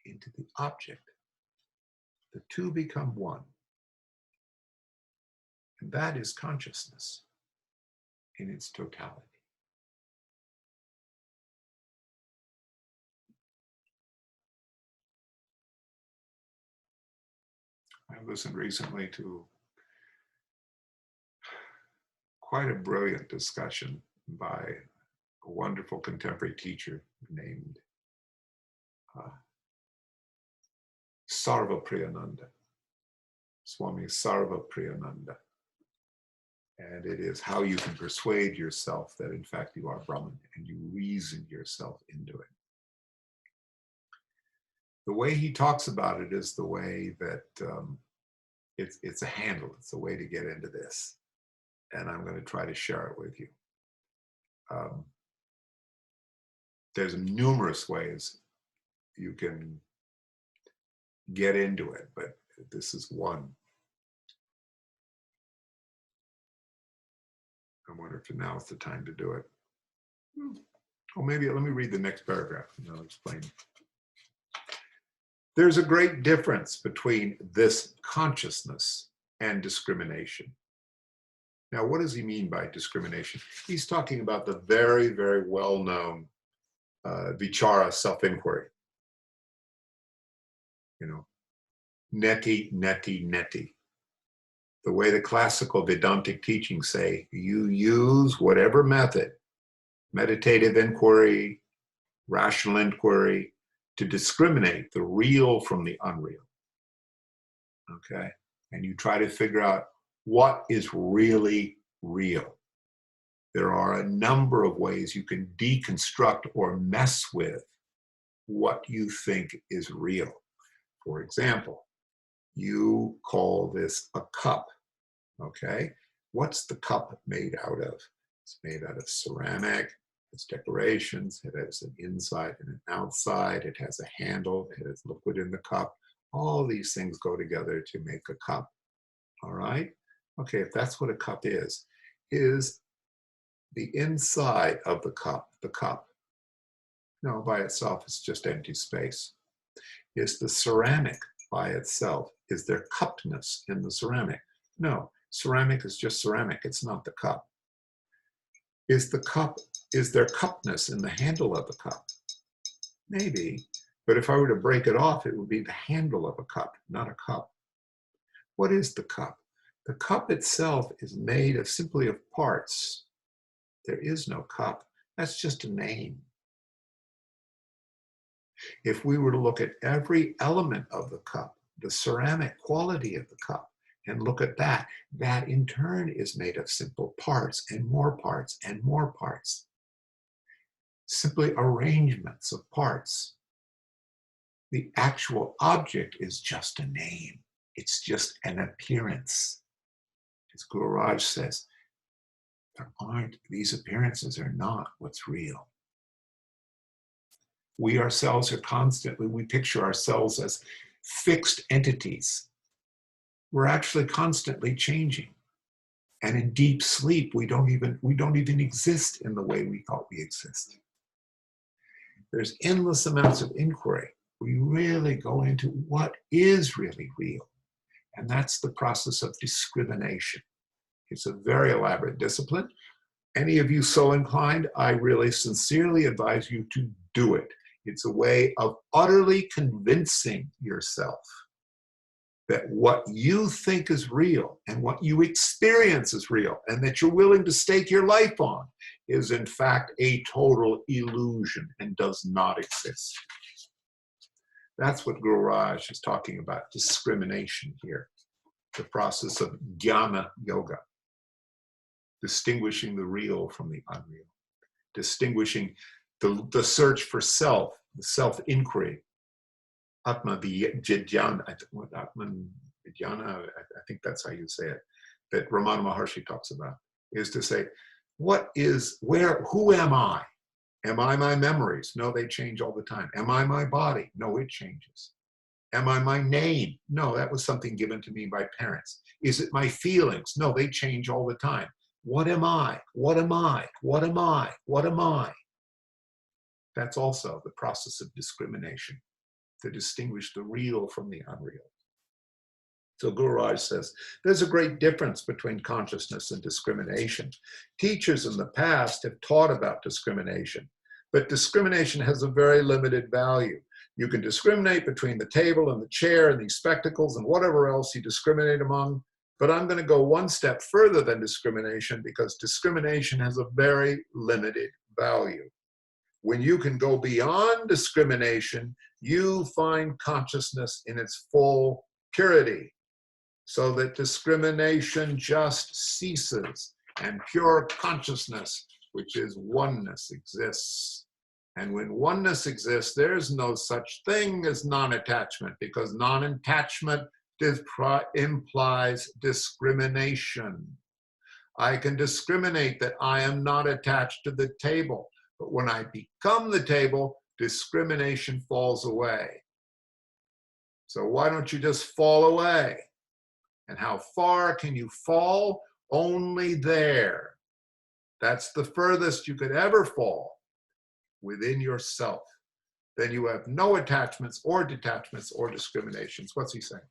into the object. The two become one. And that is consciousness in its totality. I listened recently to quite a brilliant discussion by a wonderful contemporary teacher named Sarvapriyananda, Swami Sarvapriyananda. And it is how you can persuade yourself that in fact you are Brahman, and you reason yourself into it. The way he talks about it is the way that it's a handle, it's a way to get into this. And I'm going to try to share it with you. There's numerous ways you can get into it, but this is one. I wonder if now is the time to do it. Oh, maybe let me read the next paragraph and I'll explain. There's a great difference between this consciousness and discrimination. Now, what does he mean by discrimination? He's talking about the very, very well-known vichara, self-inquiry. You know, neti, neti, neti. The way the classical Vedantic teachings say, you use whatever method, meditative inquiry, rational inquiry, to discriminate the real from the unreal. Okay? And you try to figure out what is really real. There are a number of ways you can deconstruct or mess with what you think is real. For example, you call this a cup, okay? What's the cup made out of? It's made out of ceramic, it's decorations, it has an inside and an outside, it has a handle, it has liquid in the cup. All these things go together to make a cup, all right? Okay, if that's what a cup is the inside of the cup the cup? No, by itself, it's just empty space. Is the ceramic by itself? Is there cuppedness in the ceramic? No, ceramic is just ceramic, it's not the cup. Is there cuppedness in the handle of the cup? Maybe, but if I were to break it off, it would be the handle of a cup, not a cup. What is the cup? The cup itself is made of simply of parts. There is no cup. That's just a name. If we were to look at every element of the cup, the ceramic quality of the cup, and look at that, that in turn is made of simple parts and more parts and more parts. Simply arrangements of parts. The actual object is just a name. It's just an appearance. As Gururaj says, these appearances are not what's real. We ourselves are constantly, we picture ourselves as fixed entities. We're actually constantly changing. And in deep sleep, we don't even exist in the way we thought we exist. there's endless amounts of inquiry. We really go into what is really real. And that's the process of discrimination. It's a very elaborate discipline. Any of you so inclined, I really sincerely advise you to do it. It's a way of utterly convincing yourself that what you think is real and what you experience is real and that you're willing to stake your life on is in fact a total illusion and does not exist. That's what Gururaj is talking about, discrimination here, the process of jnana yoga, distinguishing the real from the unreal, distinguishing the search for self, the self-inquiry, Atma Vijnana, I think that's how you say it, that Ramana Maharshi talks about, is to say, who am I? Am I my memories? No, they change all the time. Am I my body? No, it changes. Am I my name? No, that was something given to me by parents. Is it my feelings? No, they change all the time. What am I? What am I? What am I? What am I? That's also the process of discrimination, to distinguish the real from the unreal. So Gururaj says, there's a great difference between consciousness and discrimination. Teachers in the past have taught about discrimination, but discrimination has a very limited value. You can discriminate between the table and the chair and these spectacles and whatever else you discriminate among, but I'm going to go one step further than discrimination because discrimination has a very limited value. When you can go beyond discrimination, you find consciousness in its full purity, so that discrimination just ceases and pure consciousness, which is oneness, exists. And when oneness exists, there's no such thing as non-attachment, because non-attachment implies discrimination. I can discriminate that I am not attached to the table, but when I become the table, discrimination falls away. So why don't you just fall away? And how far can you fall? Only there. That's the furthest you could ever fall, within yourself. Then you have no attachments or detachments or discriminations. What's he saying?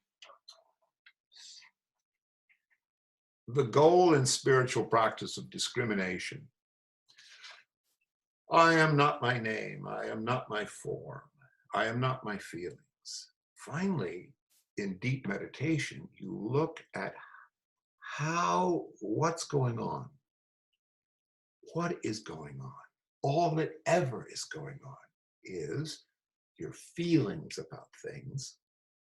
The goal in spiritual practice of discrimination. I am not my name. I am not my form. I am not my feelings. Finally, in deep meditation, you look at what's going on. What is going on? All that ever is going on is your feelings about things,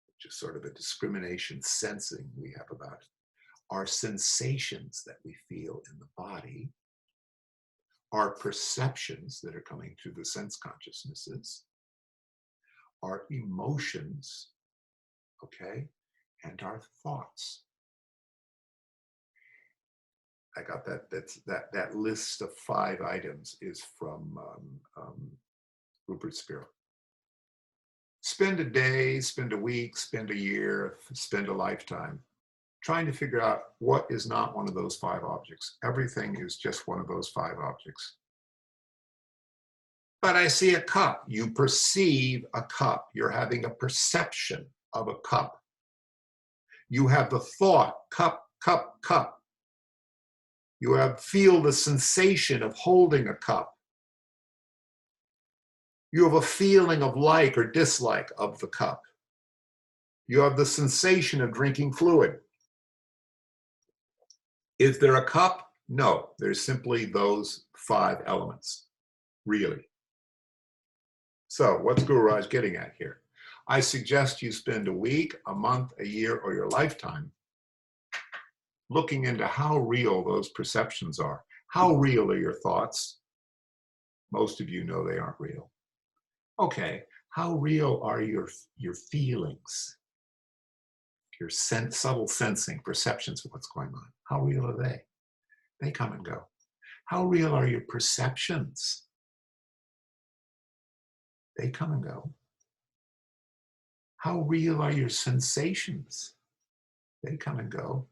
which is sort of a discrimination sensing we have about it, our sensations that we feel in the body, our perceptions that are coming through the sense consciousnesses, our emotions, okay, and our thoughts. I got that list of 5 items is from Rupert Spira. Spend a day, spend a week, spend a year, spend a lifetime trying to figure out what is not one of those 5 objects. Everything is just one of those 5 objects. But I see a cup. You perceive a cup. You're having a perception of a cup. You have the thought, cup, cup, cup. You feel the sensation of holding a cup. You have a feeling of like or dislike of the cup. You have the sensation of drinking fluid. Is there a cup? No, there's simply those 5 elements, really. So what's Gururaj getting at here? I suggest you spend a week, a month, a year, or your lifetime looking into how real those perceptions are. How real are your thoughts? Most of you know they aren't real. Okay, how real are your feelings? Your subtle sensing, perceptions of what's going on. How real are they? They come and go. How real are your perceptions? They come and go. How real are your sensations? They come and go.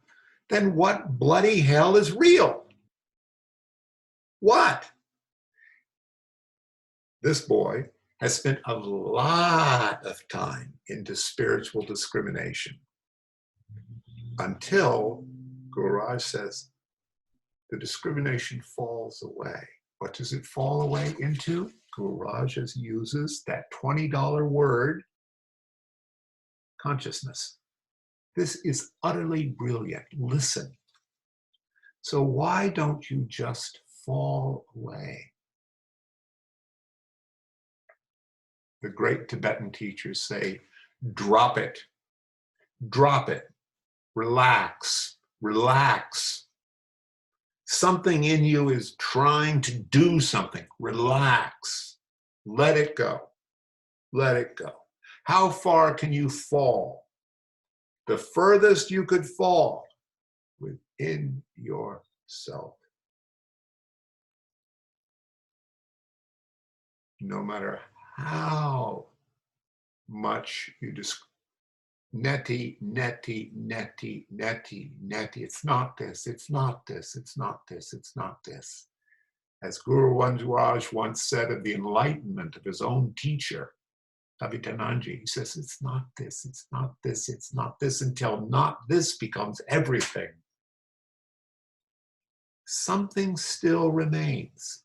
Then what bloody hell is real? What? This boy has spent a lot of time into spiritual discrimination until Gururaj says the discrimination falls away. What does it fall away into? Gururaj uses that $20 word, consciousness. This is utterly brilliant. Listen. So why don't you just fall away? The great Tibetan teachers say, drop it, relax, relax. Something in you is trying to do something. Relax, let it go, let it go. How far can you fall? The furthest you could fall within yourself. No matter how much you just netty. It's not this, it's not this, it's not this, it's not this. As Guru Raj once said of the enlightenment of his own teacher, Abhitananji, he says, it's not this, it's not this, it's not this, until not this becomes everything. Something still remains.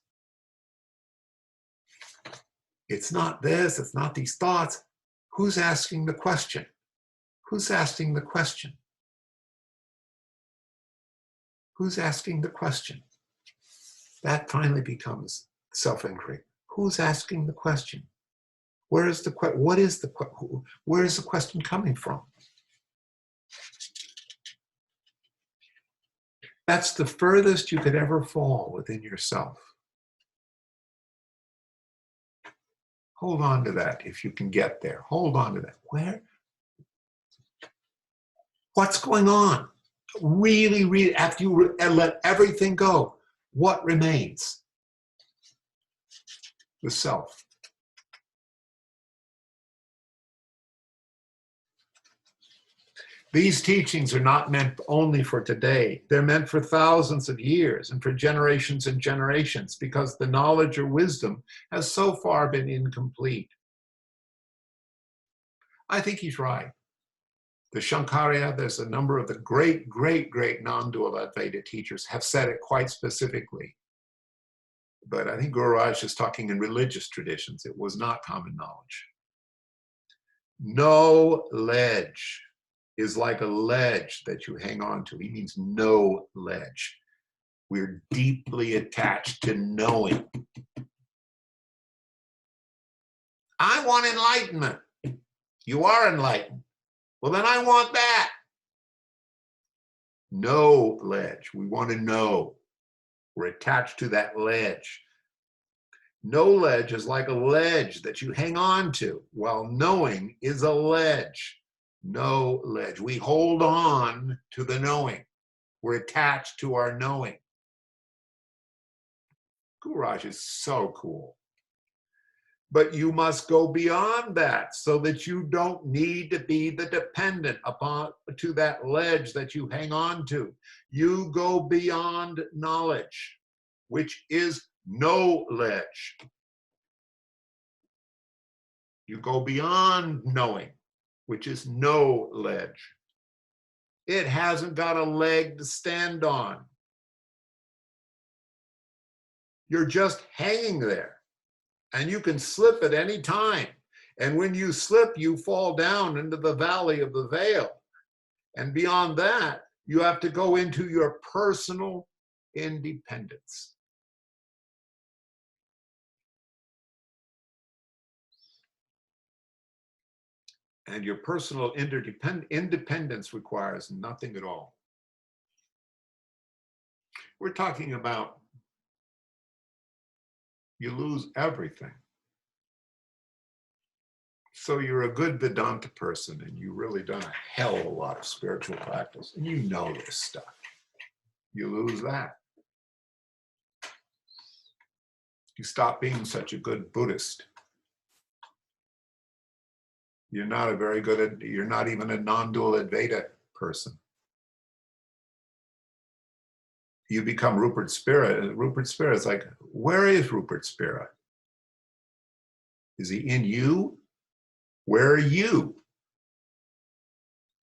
It's not this, it's not these thoughts. Who's asking the question? Who's asking the question? Who's asking the question? That finally becomes self-inquiry. Who's asking the question? Where is the where is the question coming from? That's the furthest you could ever fall within yourself. Hold on to that if you can get there. Hold on to that. Where? What's going on? Really, after you let everything go, what remains? The self. These teachings are not meant only for today. They're meant for thousands of years and for generations and generations, because the knowledge or wisdom has so far been incomplete. I think he's right. The Shankarya, there's a number of the great non-dual Advaita teachers have said it quite specifically. But I think Gururaj is talking in religious traditions. It was not common knowledge. No ledge is like a ledge that you hang on to. He means no ledge. We're deeply attached to knowing. I want enlightenment. You are enlightened. Well, then I want that. No ledge. We want to know. We're attached to that ledge. No ledge is like a ledge that you hang on to, while knowing is a ledge. No ledge. We hold on to the knowing. We're attached to our knowing. Gururaj is so cool. But you must go beyond that so that you don't need to be the dependent to that ledge that you hang on to. You go beyond knowledge, which is no ledge. You go beyond knowing, which is no ledge. It hasn't got a leg to stand on. You're just hanging there, and you can slip at any time. And when you slip, you fall down into the valley of the veil. And beyond that, you have to go into your personal independence. And your personal independence requires nothing at all. We're talking about you lose everything. So you're a good Vedanta person and you've really done a hell of a lot of spiritual practice and you know this stuff. You lose that. You stop being such a good Buddhist. You're not a very good, you're not even a non-dual Advaita person. You become Rupert Spirit. Rupert Spirit's like, where is Rupert Spirit? Is he in you? Where are you?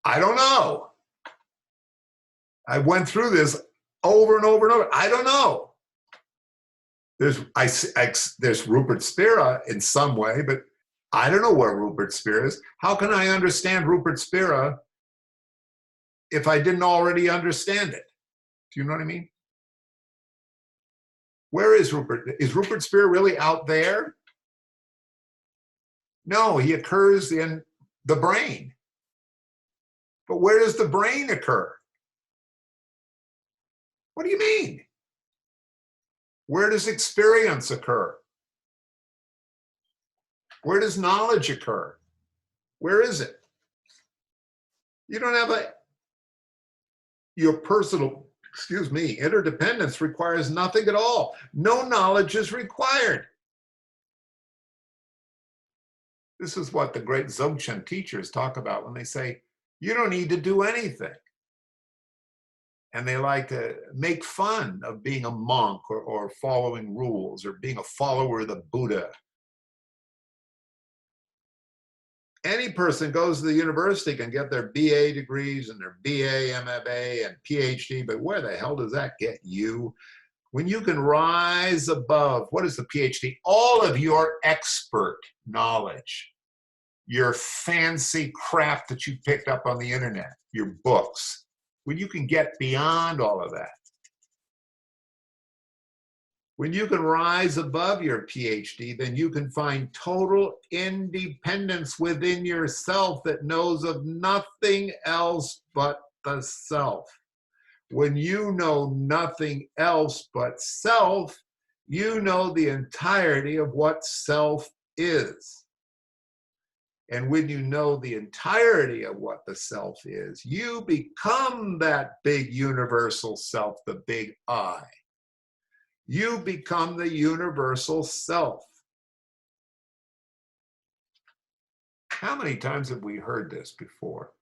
I don't know. I went through this over and over and over. I don't know. There's Rupert Spira in some way, but I don't know where Rupert Spira is. How can I understand Rupert Spira if I didn't already understand it? Do you know what I mean? Where is Rupert? Is Rupert Spira really out there? No, he occurs in the brain. But where does the brain occur? What do you mean? Where does experience occur? Where does knowledge occur? Where is it? You don't have your personal, interdependence requires nothing at all. No knowledge is required. This is what the great Dzogchen teachers talk about when they say, you don't need to do anything. And they like to make fun of being a monk or following rules or being a follower of the Buddha. Any person goes to the university can get their BA degrees and their BA, MFA, and PhD, but where the hell does that get you? When you can rise above, what is the PhD? All of your expert knowledge, your fancy crap that you picked up on the internet, your books, when you can get beyond all of that, when you can rise above your PhD, then you can find total independence within yourself that knows of nothing else but the self. When you know nothing else but self, you know the entirety of what self is. And when you know the entirety of what the self is, you become that big universal self, the big I. You become the universal self. How many times have we heard this before?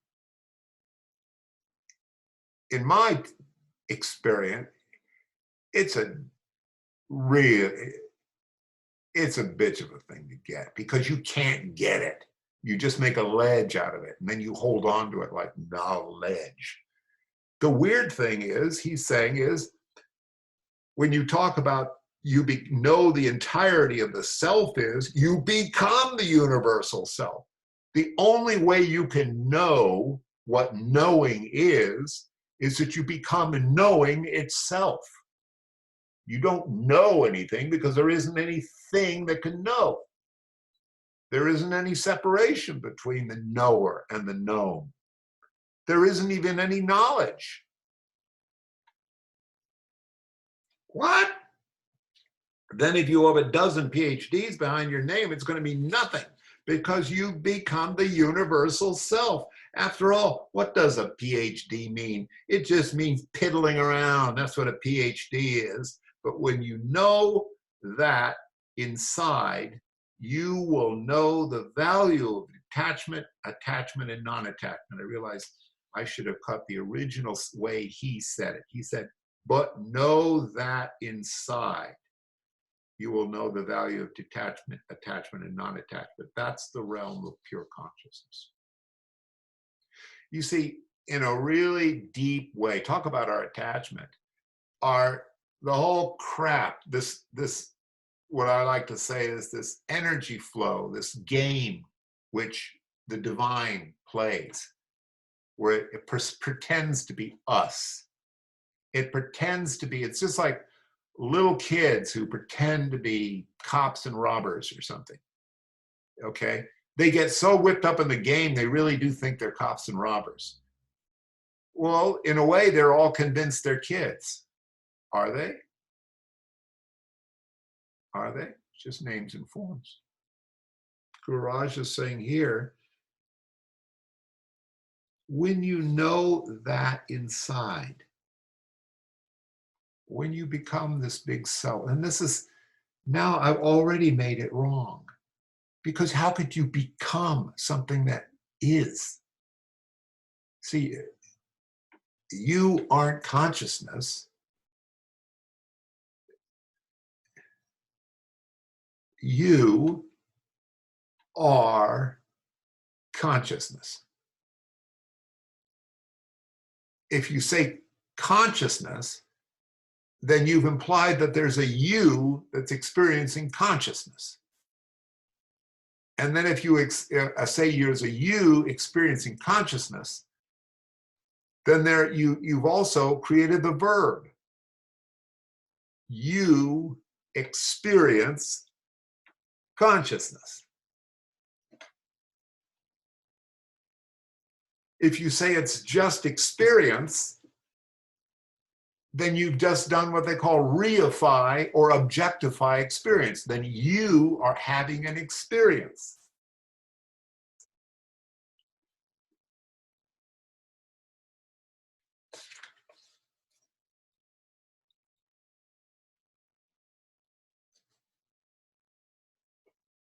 In my experience, it's a bitch of a thing to get because you can't get it. You just make a ledge out of it and then you hold on to it like knowledge. The weird thing is, he's saying is, when you talk about know the entirety of the self is, you become the universal self. The only way you can know what knowing is that you become knowing itself. You don't know anything because there isn't anything that can know. There isn't any separation between the knower and the known. There isn't even any knowledge. What? Then if you have a dozen PhDs behind your name, it's going to mean nothing because you become the universal self. After all, what does a PhD mean? It just means piddling around. That's what a PhD is. But when you know that inside, you will know the value of attachment, and non-attachment. I realized I should have cut the original way he said it. He said, but know that inside, you will know the value of detachment, attachment, and non-attachment. That's the realm of pure consciousness. You see, in a really deep way, talk about our attachment, the whole crap, this what I like to say is this energy flow, this game which the divine plays, where it pretends to be us. It pretends to be, it's just like little kids who pretend to be cops and robbers or something, okay? They get so whipped up in the game, they really do think they're cops and robbers. Well, in a way, they're all convinced they're kids. Are they? Are they? It's just names and forms. Gururaj is saying here, when you know that inside, when you become this big self, and this is, now I've already made it wrong, because how could you become something that is? See, you aren't consciousness. You are consciousness. If you say consciousness, then you've implied that there's a you that's experiencing consciousness. And then if you say there's a you experiencing consciousness, then you've also created the verb. You experience consciousness. If you say it's just experience, then you've just done what they call reify or objectify experience. Then you are having an experience.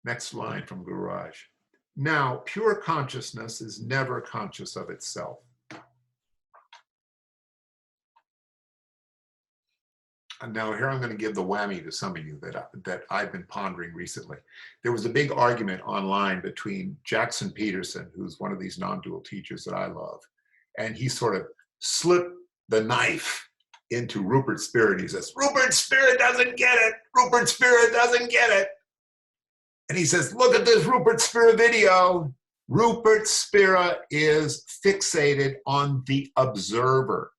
Next line from Gururaj. Now, pure consciousness is never conscious of itself. And now here I'm going to give the whammy to some of you that I've been pondering recently. There was a big argument online between Jackson Peterson, who's one of these non-dual teachers that I love, and he sort of slipped the knife into Rupert Spira. He says, Rupert Spira doesn't get it. Rupert Spira doesn't get it. And he says, look at this Rupert Spira video. Rupert Spira is fixated on the observer.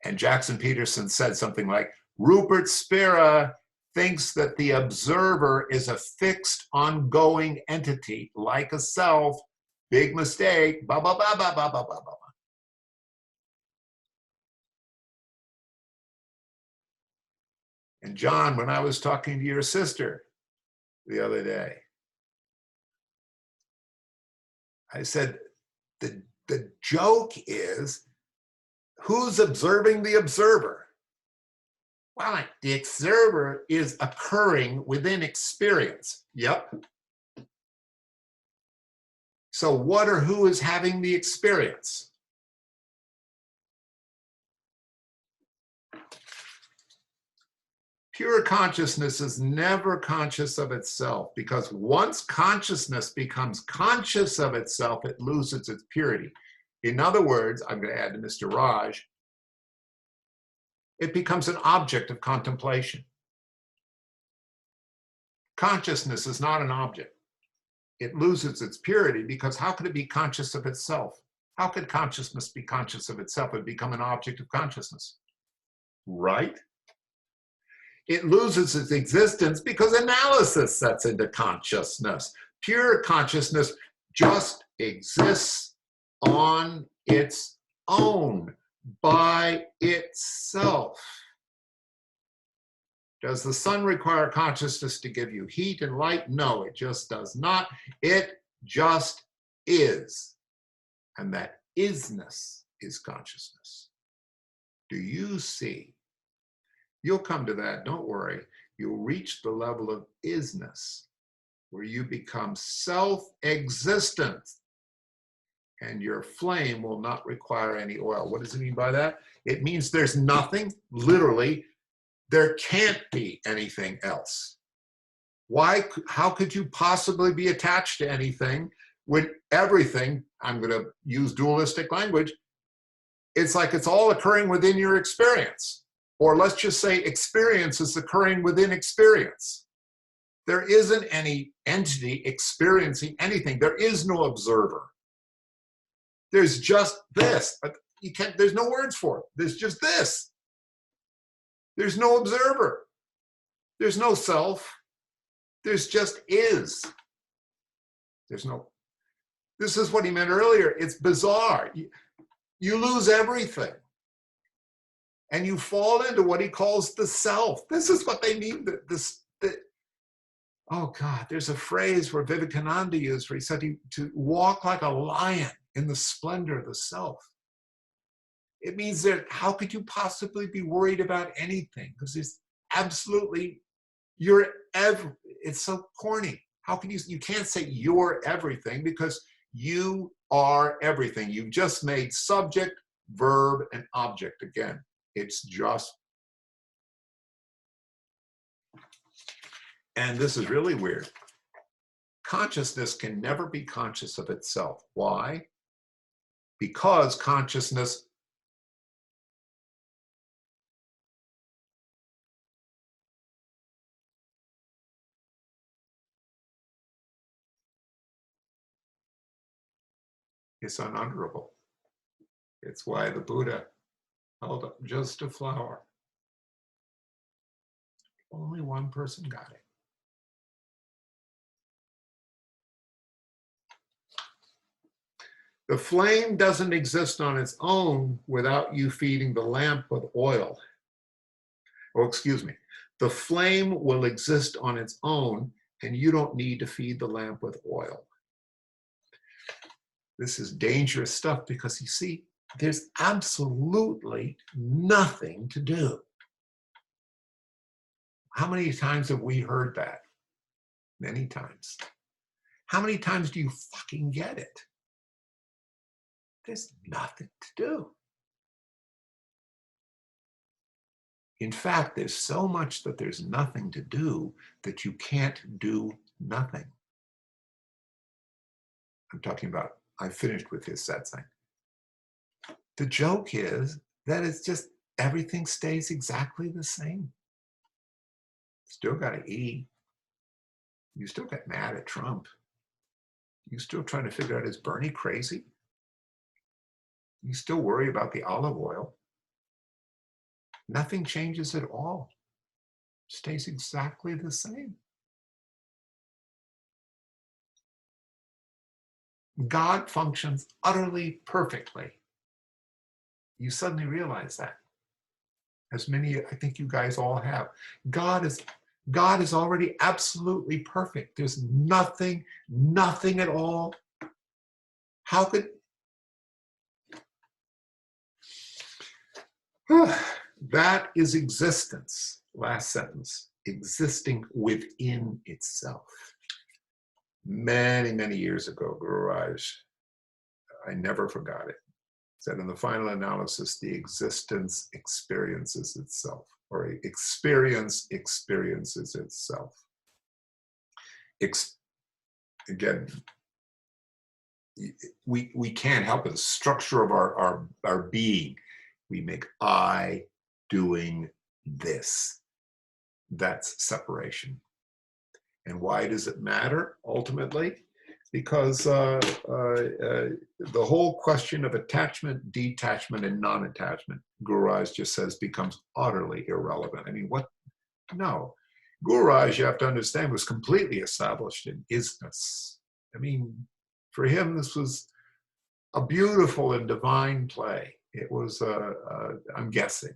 And Jackson Peterson said something like, Rupert Spira thinks that the observer is a fixed, ongoing entity, like a self. Big mistake. Ba ba ba ba ba ba ba ba. And John, when I was talking to your sister the other day, I said, the joke is, who's observing the observer? Well, the observer is occurring within experience. Yep. So what or who is having the experience? Pure consciousness is never conscious of itself, because once consciousness becomes conscious of itself, it loses its purity. In other words, I'm going to add to Mr. Raj, it becomes an object of contemplation. Consciousness is not an object. It loses its purity, because how could it be conscious of itself? How could consciousness be conscious of itself and become an object of consciousness? Right? It loses its existence because analysis sets into consciousness. Pure consciousness just exists on its own, by itself. Does the sun require consciousness to give you heat and light? No, it just does not. It just is. And that isness is consciousness. Do you see? You'll come to that, don't worry. You'll reach the level of isness, where you become self-existent, and your flame will not require any oil. What does it mean by that? It means there's nothing, literally, there can't be anything else. Why? How could you possibly be attached to anything when everything, I'm going to use dualistic language, it's like it's all occurring within your experience. Or let's just say experience is occurring within experience. There isn't any entity experiencing anything. There is no observer. There's just this. You can't, there's no words for it. There's just this. There's no observer. There's no self. There's just is. There's no, this is what he meant earlier. It's bizarre. You lose everything. And you fall into what he calls the self. This is what they mean. Oh God, there's a phrase where Vivekananda used where he said to walk like a lion in the splendor of the self. It means that how could you possibly be worried about anything? Because it's absolutely, it's so corny. How can you can't say you're everything, because you are everything. You've just made subject, verb, and object again. It's just. And this is really weird. Consciousness can never be conscious of itself. Why? Because consciousness is unutterable. It's why the Buddha held up just a flower. Only one person got it. The flame doesn't exist on its own without you feeding the lamp with oil. Oh, excuse me. The flame will exist on its own, and you don't need to feed the lamp with oil. This is dangerous stuff because, you see, there's absolutely nothing to do. How many times have we heard that? Many times. How many times do you fucking get it? There's nothing to do. In fact, there's so much that there's nothing to do that you can't do nothing. I'm talking about, I finished with his satsang. The joke is that it's just everything stays exactly the same. Still got to eat. You still get mad at Trump. You still trying to figure out, is Bernie crazy? You still worry about the olive oil. Nothing changes at all. Stays exactly the same. God functions utterly perfectly. You suddenly realize that. As many, I think you guys all have. God is already absolutely perfect. There's nothing at all. How could... That is existence. Last sentence. Existing within itself. Many, many years ago, Gururaj, I never forgot it, said in the final analysis, the existence experiences itself, or experience experiences itself. Again, we can't help it. The structure of our being. We make I doing this. That's separation. And why does it matter ultimately? Because the whole question of attachment, detachment, and non-attachment, Gururaj just says, becomes utterly irrelevant. I mean, what? No. Gururaj, you have to understand, was completely established in isness. I mean, for him, this was a beautiful and divine play. It was, I'm guessing,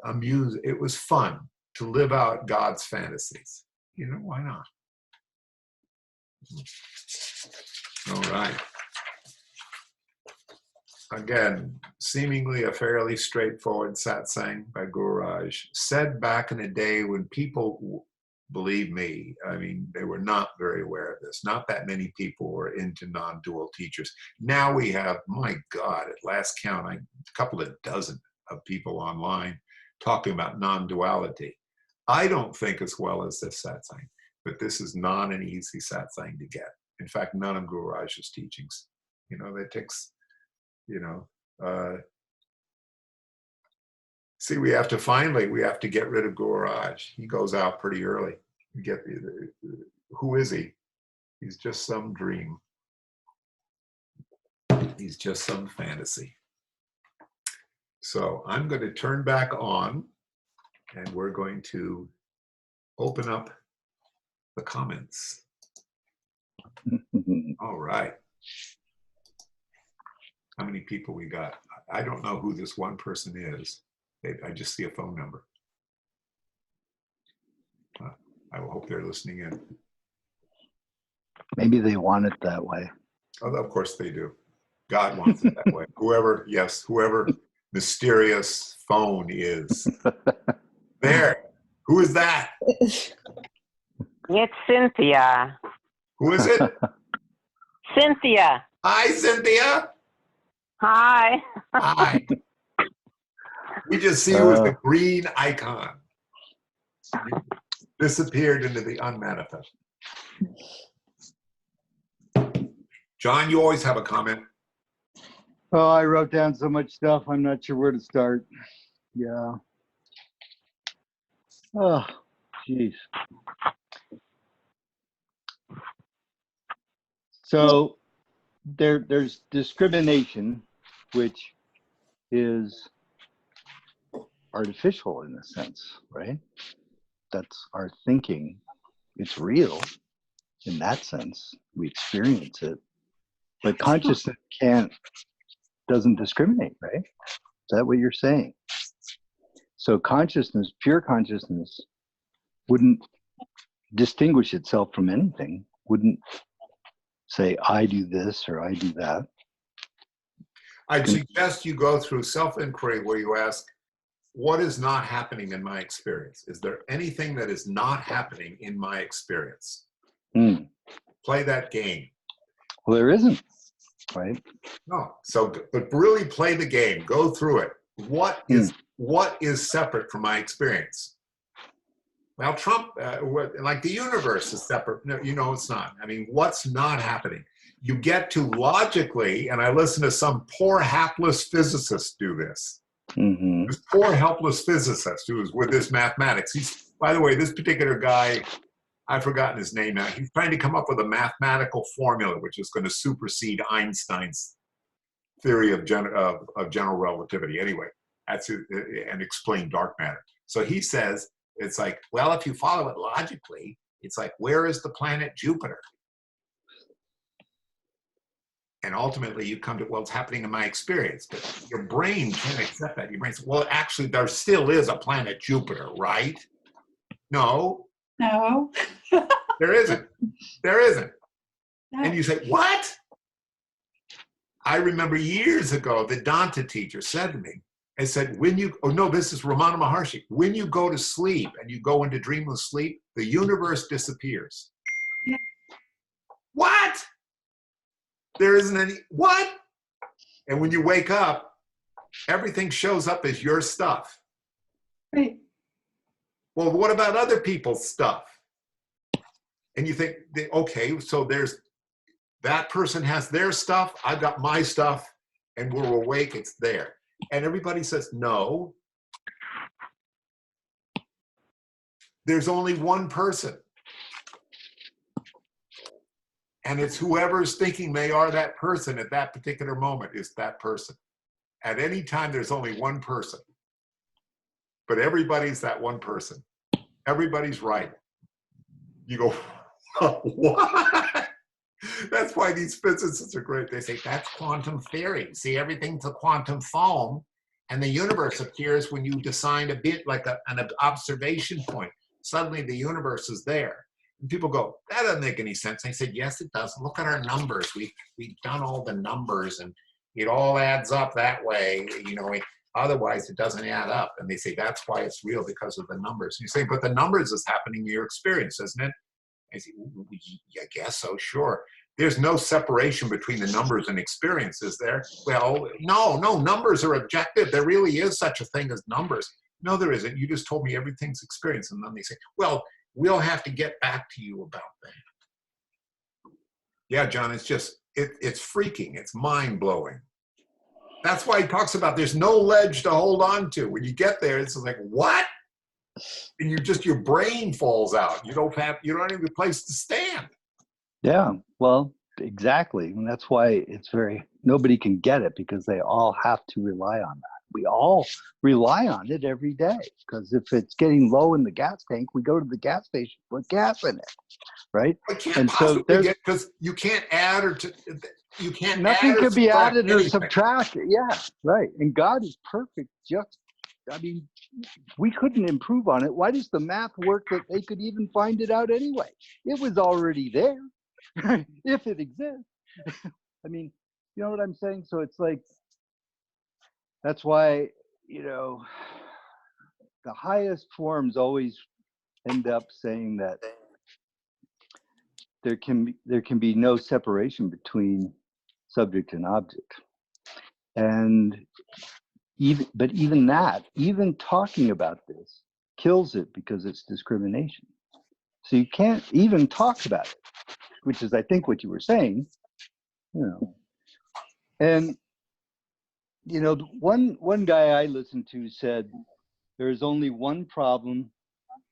amusing. It was fun to live out God's fantasies. You know, why not? All right. Again, seemingly a fairly straightforward satsang by Gururaj, said back in the day when people, believe me, I mean, they were not very aware of this. Not that many people were into non-dual teachers. Now we have, my God, at last count, a couple of dozen of people online talking about non-duality. I don't think as well as this satsang, but this is not an easy satsang to get. In fact, none of Gururaj's teachings. You know, that takes, you know, see, we have to get rid of Gururaj. He goes out pretty early. You get, who is he? He's just some dream. He's just some fantasy. So I'm going to turn back on, and we're going to open up the comments. All right. How many people we got? I don't know who this one person is. I just see a phone number. I will hope they're listening in. Maybe they want it that way. Oh, of course they do. God wants it that way. Whoever, yes, whoever mysterious phone is. There. Who is that? It's Cynthia. Who is it? Cynthia. Hi, Cynthia. Hi. Hi. We just see you as the green icon. disappeared into the unmanifest. John, you always have a comment. Oh, I wrote down so much stuff. I'm not sure where to start. Yeah. Oh, geez. So there's discrimination, which is artificial in a sense, right? That's our thinking. It's real in that sense. We experience it. But consciousness doesn't discriminate, right? Is that what you're saying? So consciousness, pure consciousness, wouldn't distinguish itself from anything, wouldn't say, I do this or I do that. I'd suggest you go through self-inquiry where you ask, what is not happening in my experience? Is there anything that is not happening in my experience? Play that game. Well, there isn't, right? No. So, but really play the game. Go through it. What is separate from my experience? Well, Trump, like the universe is separate. No, you know it's not. I mean, what's not happening? You get to logically, and I listen to some poor hapless physicist do this. This poor helpless physicist who is with this mathematics. He's, by the way, this particular guy, I've forgotten his name now. He's trying to come up with a mathematical formula which is going to supersede Einstein's theory of general relativity. Anyway, that's it, and explain dark matter. So he says, it's like, well, if you follow it logically, it's like, where is the planet Jupiter? And ultimately you come to, well, it's happening in my experience, but your brain can't accept that. Your brain says, well, actually there still is a planet Jupiter, right? No. No. There isn't. There isn't. No. And you say, what? I remember years ago, the Danta teacher said to me, and said, when you, oh no, this is Ramana Maharshi, when you go to sleep and you go into dreamless sleep, the universe disappears. Yeah. What? There isn't any, what? And when you wake up, everything shows up as your stuff. Right. Well, what about other people's stuff? And you think, okay, so there's, that person has their stuff, I've got my stuff, and we're awake, it's there. And everybody says, no. There's only one person. And it's whoever's thinking they are that person at that particular moment is that person. At any time, there's only one person. But everybody's that one person. Everybody's right. You go, what? That's why these physicists are great. They say, that's quantum theory. See, everything's a quantum foam, and the universe appears when you decide a bit like an observation point. Suddenly, the universe is there. And people go, that doesn't make any sense. I said, yes, it does. Look at our numbers. We've done all the numbers, and it all adds up that way. You know, otherwise, it doesn't add up. And they say, that's why it's real, because of the numbers. And you say, but the numbers is happening in your experience, isn't it? I say, I guess so, sure. There's no separation between the numbers and experience, is there? Well, no, numbers are objective. There really is such a thing as numbers. No, there isn't. You just told me everything's experience. And then they say, well, we'll have to get back to you about that. Yeah, John, it's just, it's freaking. It's mind-blowing. That's why he talks about there's no ledge to hold on to. When you get there, it's like, what? And your brain falls out. You don't have a place to stand. Yeah, well, exactly. And that's why it's nobody can get it, because they all have to rely on that. We all rely on it every day, because if it's getting low in the gas tank, we go to the gas station, put gas in it, right? It can't possibly get, because you can't add or you can't nothing can be added or anything. subtracted. Yeah, right. And God is perfect. I mean, we couldn't improve on it. Why does the math work that they could even find it out anyway? It was already there, if it exists. I mean, you know what I'm saying? So it's like, that's why, the highest forms always end up saying that there can be no separation between subject and object. And even talking about this kills it, because it's discrimination. So you can't even talk about it, which is, I think, what you were saying, you know. And, you know, one guy I listened to said, there is only one problem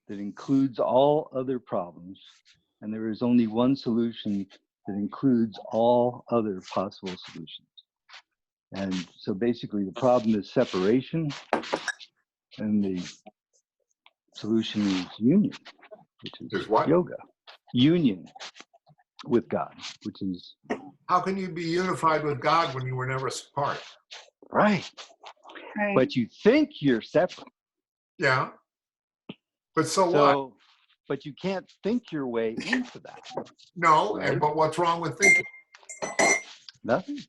that includes all other problems, and there is only one solution that includes all other possible solutions. And so basically the problem is separation, and the solution is union, which is Is what? yoga. Union with God, which is... How can you be unified with God when you were never apart? Right. Right. But you think you're separate. Yeah. But so what? But you can't think your way into that. No, Right? but what's wrong with thinking? Nothing.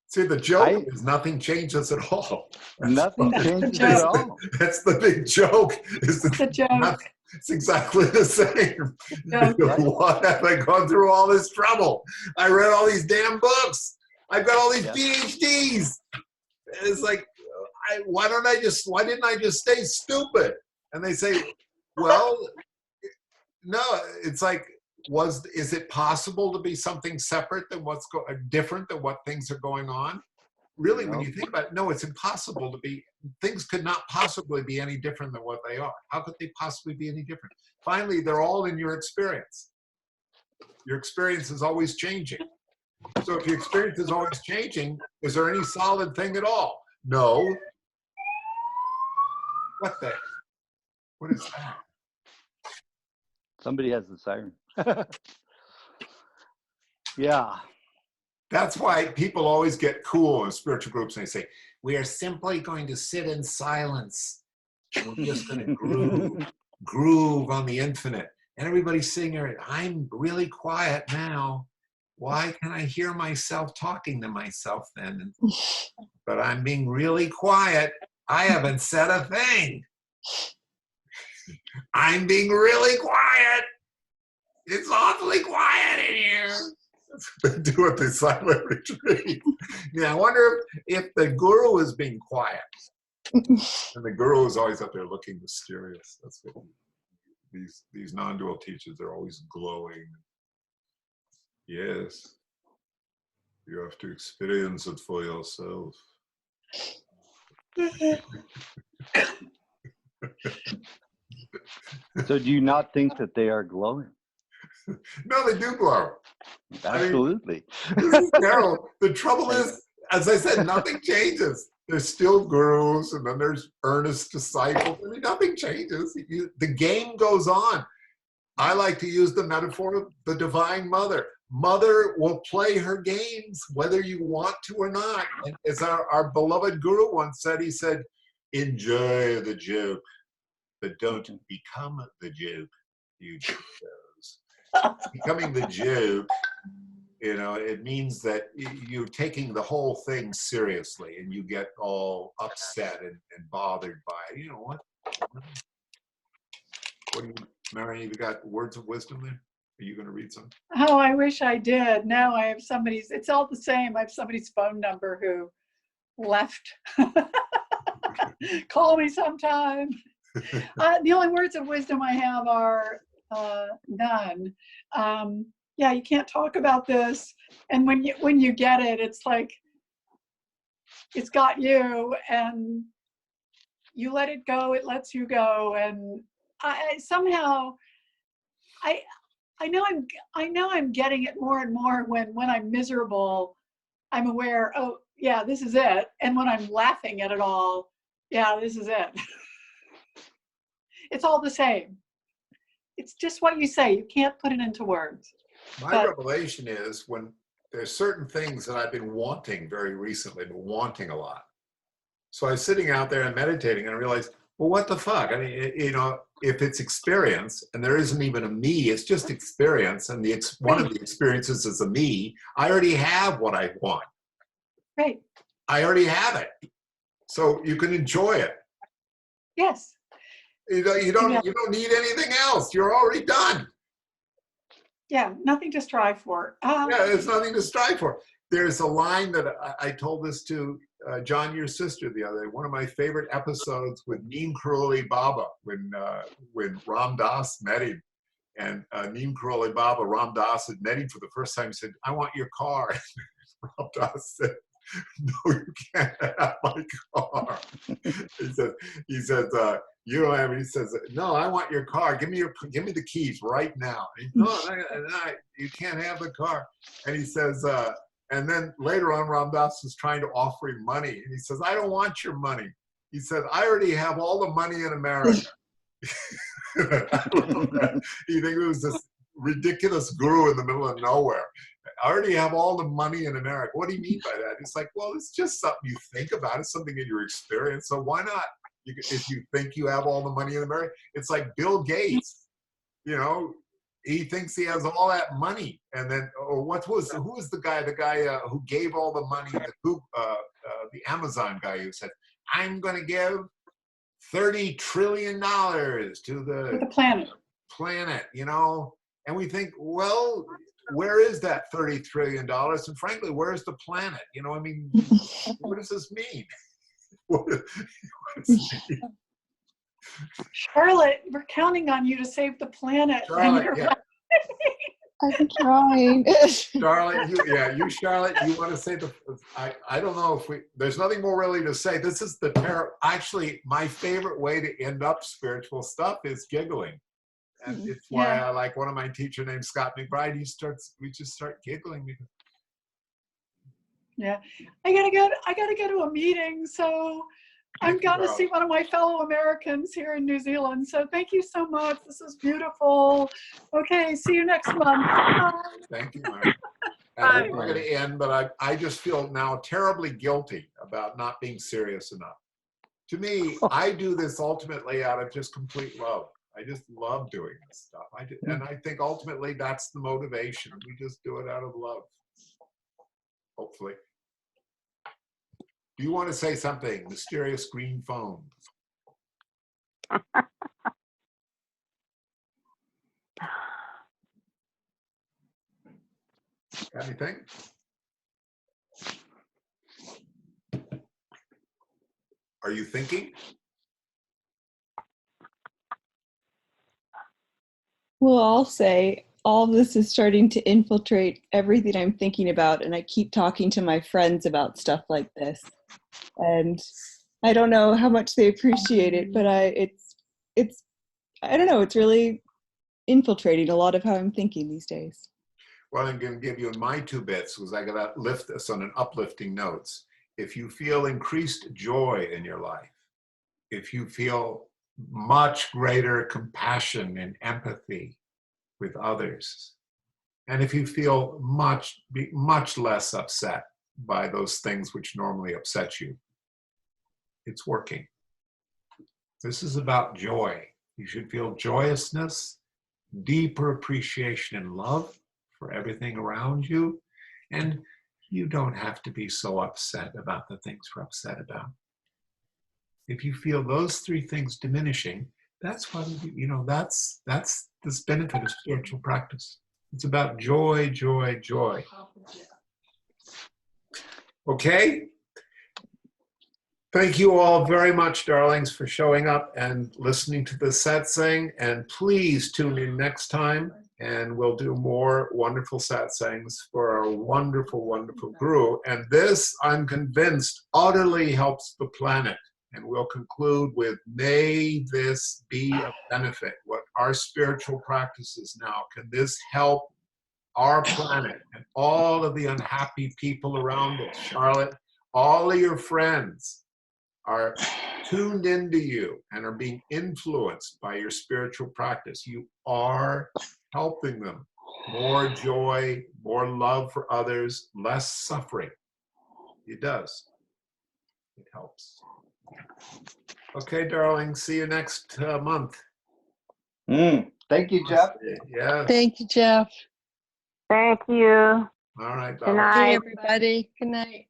See, the joke is nothing changes at all. Nothing That's the changes joke. at all. That's the big joke. Is that The joke. it's exactly the same. Joke. Right. Why have I gone through all this trouble? I read all these damn books. I've got all these Yeah. PhDs. It's like, why didn't I just stay stupid? And they say, well, no, it's like, is it possible to be something separate than different than what things are going on? Really, when No. you think about it, no, it's impossible to be. Things could not possibly be any different than what they are. How could they possibly be any different? Finally, they're all in your experience. Your experience is always changing. So if your experience is always changing, is there any solid thing at all? No. What is that? Somebody has the siren. Yeah. That's why people always get cool in spiritual groups and they say, we are simply going to sit in silence. We're just going to groove on the infinite. And everybody's sitting there, I'm really quiet now. Why can I hear myself talking to myself then? But I'm being really quiet. I haven't said a thing. I'm being really quiet. It's awfully quiet in here. They do at the silent retreat. Yeah, I wonder if the guru is being quiet. And the guru is always up there looking mysterious. That's what these non-dual teachers, they're always glowing. Yes. You have to experience it for yourself. So do you not think that they are glowing? No, they do glow. Absolutely. This is terrible. The trouble is, as I said, nothing changes. There's still gurus, and then there's earnest disciples. I mean, nothing changes. The game goes on. I like to use the metaphor of the Divine Mother. Mother will play her games whether you want to or not. And as our beloved guru once said, he said, enjoy the joke, but don't become the joke. You chose. Becoming the joke, you know, it means that you're taking the whole thing seriously and you get all upset and bothered by it. You know what? What do you, Marion, you got words of wisdom there? Are you going to read some? Oh, I wish I did. No, I have somebody's, it's all the same. I have somebody's phone number who left. Call me sometime. The only words of wisdom I have are none. Yeah, you can't talk about this. And when you get it, it's like, it's got you and you let it go, it lets you go. And I somehow, I know I'm getting it more and more when I'm miserable, I'm aware, oh yeah, this is it. And when I'm laughing at it all, yeah, this is it. It's all the same. It's just what you say. You can't put it into words. My revelation is when there's certain things that I've been wanting very recently, been wanting a lot. So I was sitting out there and meditating and I realized, well, what the fuck? I mean, you know, if it's experience and there isn't even a me, it's just experience. And one of the experiences is a me. I already have what I want. Right. I already have it. So you can enjoy it. Yes. You don't need anything else. You're already done. Yeah, nothing to strive for. Yeah, there's nothing to strive for. there's a line that I told this to John, your sister, the other day. One of my favorite episodes with Neem Karoli Baba, when Ram Dass met him. And Neem Karoli Baba, Ram Dass had met him for the first time. He said, "I want your car." Ram Dass said, "No, you can't have my car." He says, "You don't have it." He says, "No, I want your car. Give me the keys right now." And he, "No, you can't have the car." And he says, and then later on, Ram Dass was trying to offer him money. And he says, "I don't want your money." He said, "I already have all the money in America." You think it was this ridiculous guru in the middle of nowhere. "I already have all the money in America." What do you mean by that? It's like, well, it's just something you think about. It's something in your experience. So why not? If you think you have all the money in America, it's like Bill Gates. You know, he thinks he has all that money, and then, or who was the guy who gave all the money, the Amazon guy who said, "I'm going to give $30 trillion to the planet," you know? And we think, well, where is that $30 trillion? And frankly, where's the planet? You know, I mean, what does this mean? What does this mean? Charlotte, we're counting on you to save the planet. Charlotte, yeah. I'm trying. Charlotte, Charlotte, you want to say I don't know if there's nothing more really to say. This is actually, my favorite way to end up spiritual stuff is giggling. And it's why I like one of my teacher named Scott McBride. We just start giggling. Yeah, I gotta go to a meeting, so I'm gonna see one of my fellow Americans here in New Zealand. So thank you so much. This is beautiful. Okay, see you next month. Bye. Thank you, Mary. And we're going to end, but I just feel now terribly guilty about not being serious enough. To me, I do this ultimately out of just complete love. I just love doing this stuff. And I think ultimately that's the motivation. We just do it out of love, hopefully. Do you want to say something? Mysterious green phone. Anything? Are you thinking? Well, I'll say all of this is starting to infiltrate everything I'm thinking about, and I keep talking to my friends about stuff like this. And I don't know how much they appreciate it, but it's I don't know, it's really infiltrating a lot of how I'm thinking these days. Well, I'm going to give you my 2 bits because I got to lift this on an uplifting notes. If you feel increased joy in your life, if you feel much greater compassion and empathy with others, and if you feel much less upset by those things which normally upset you, it's working. This is about joy. You should feel joyousness, deeper appreciation and love for everything around you, and you don't have to be so upset about the things we're upset about. If you feel those 3 things diminishing, that's what, that's this benefit of spiritual practice. It's about joy, joy, joy. Okay? Thank you all very much, darlings, for showing up and listening to the satsang. And please tune in next time, and we'll do more wonderful satsangs for our wonderful, wonderful guru. And this, I'm convinced, utterly helps the planet. And we'll conclude with, may this be a benefit. What our spiritual practices now, can this help our planet and all of the unhappy people around us? Charlotte, all of your friends are tuned into you and are being influenced by your spiritual practice. You are helping them. More joy, more love for others, less suffering. It does. It helps. Okay, darling. See you next month. Thank you, Jeff. Yes. Thank you, Jeff. Thank you. All right. Good night. Hey, everybody. Good night.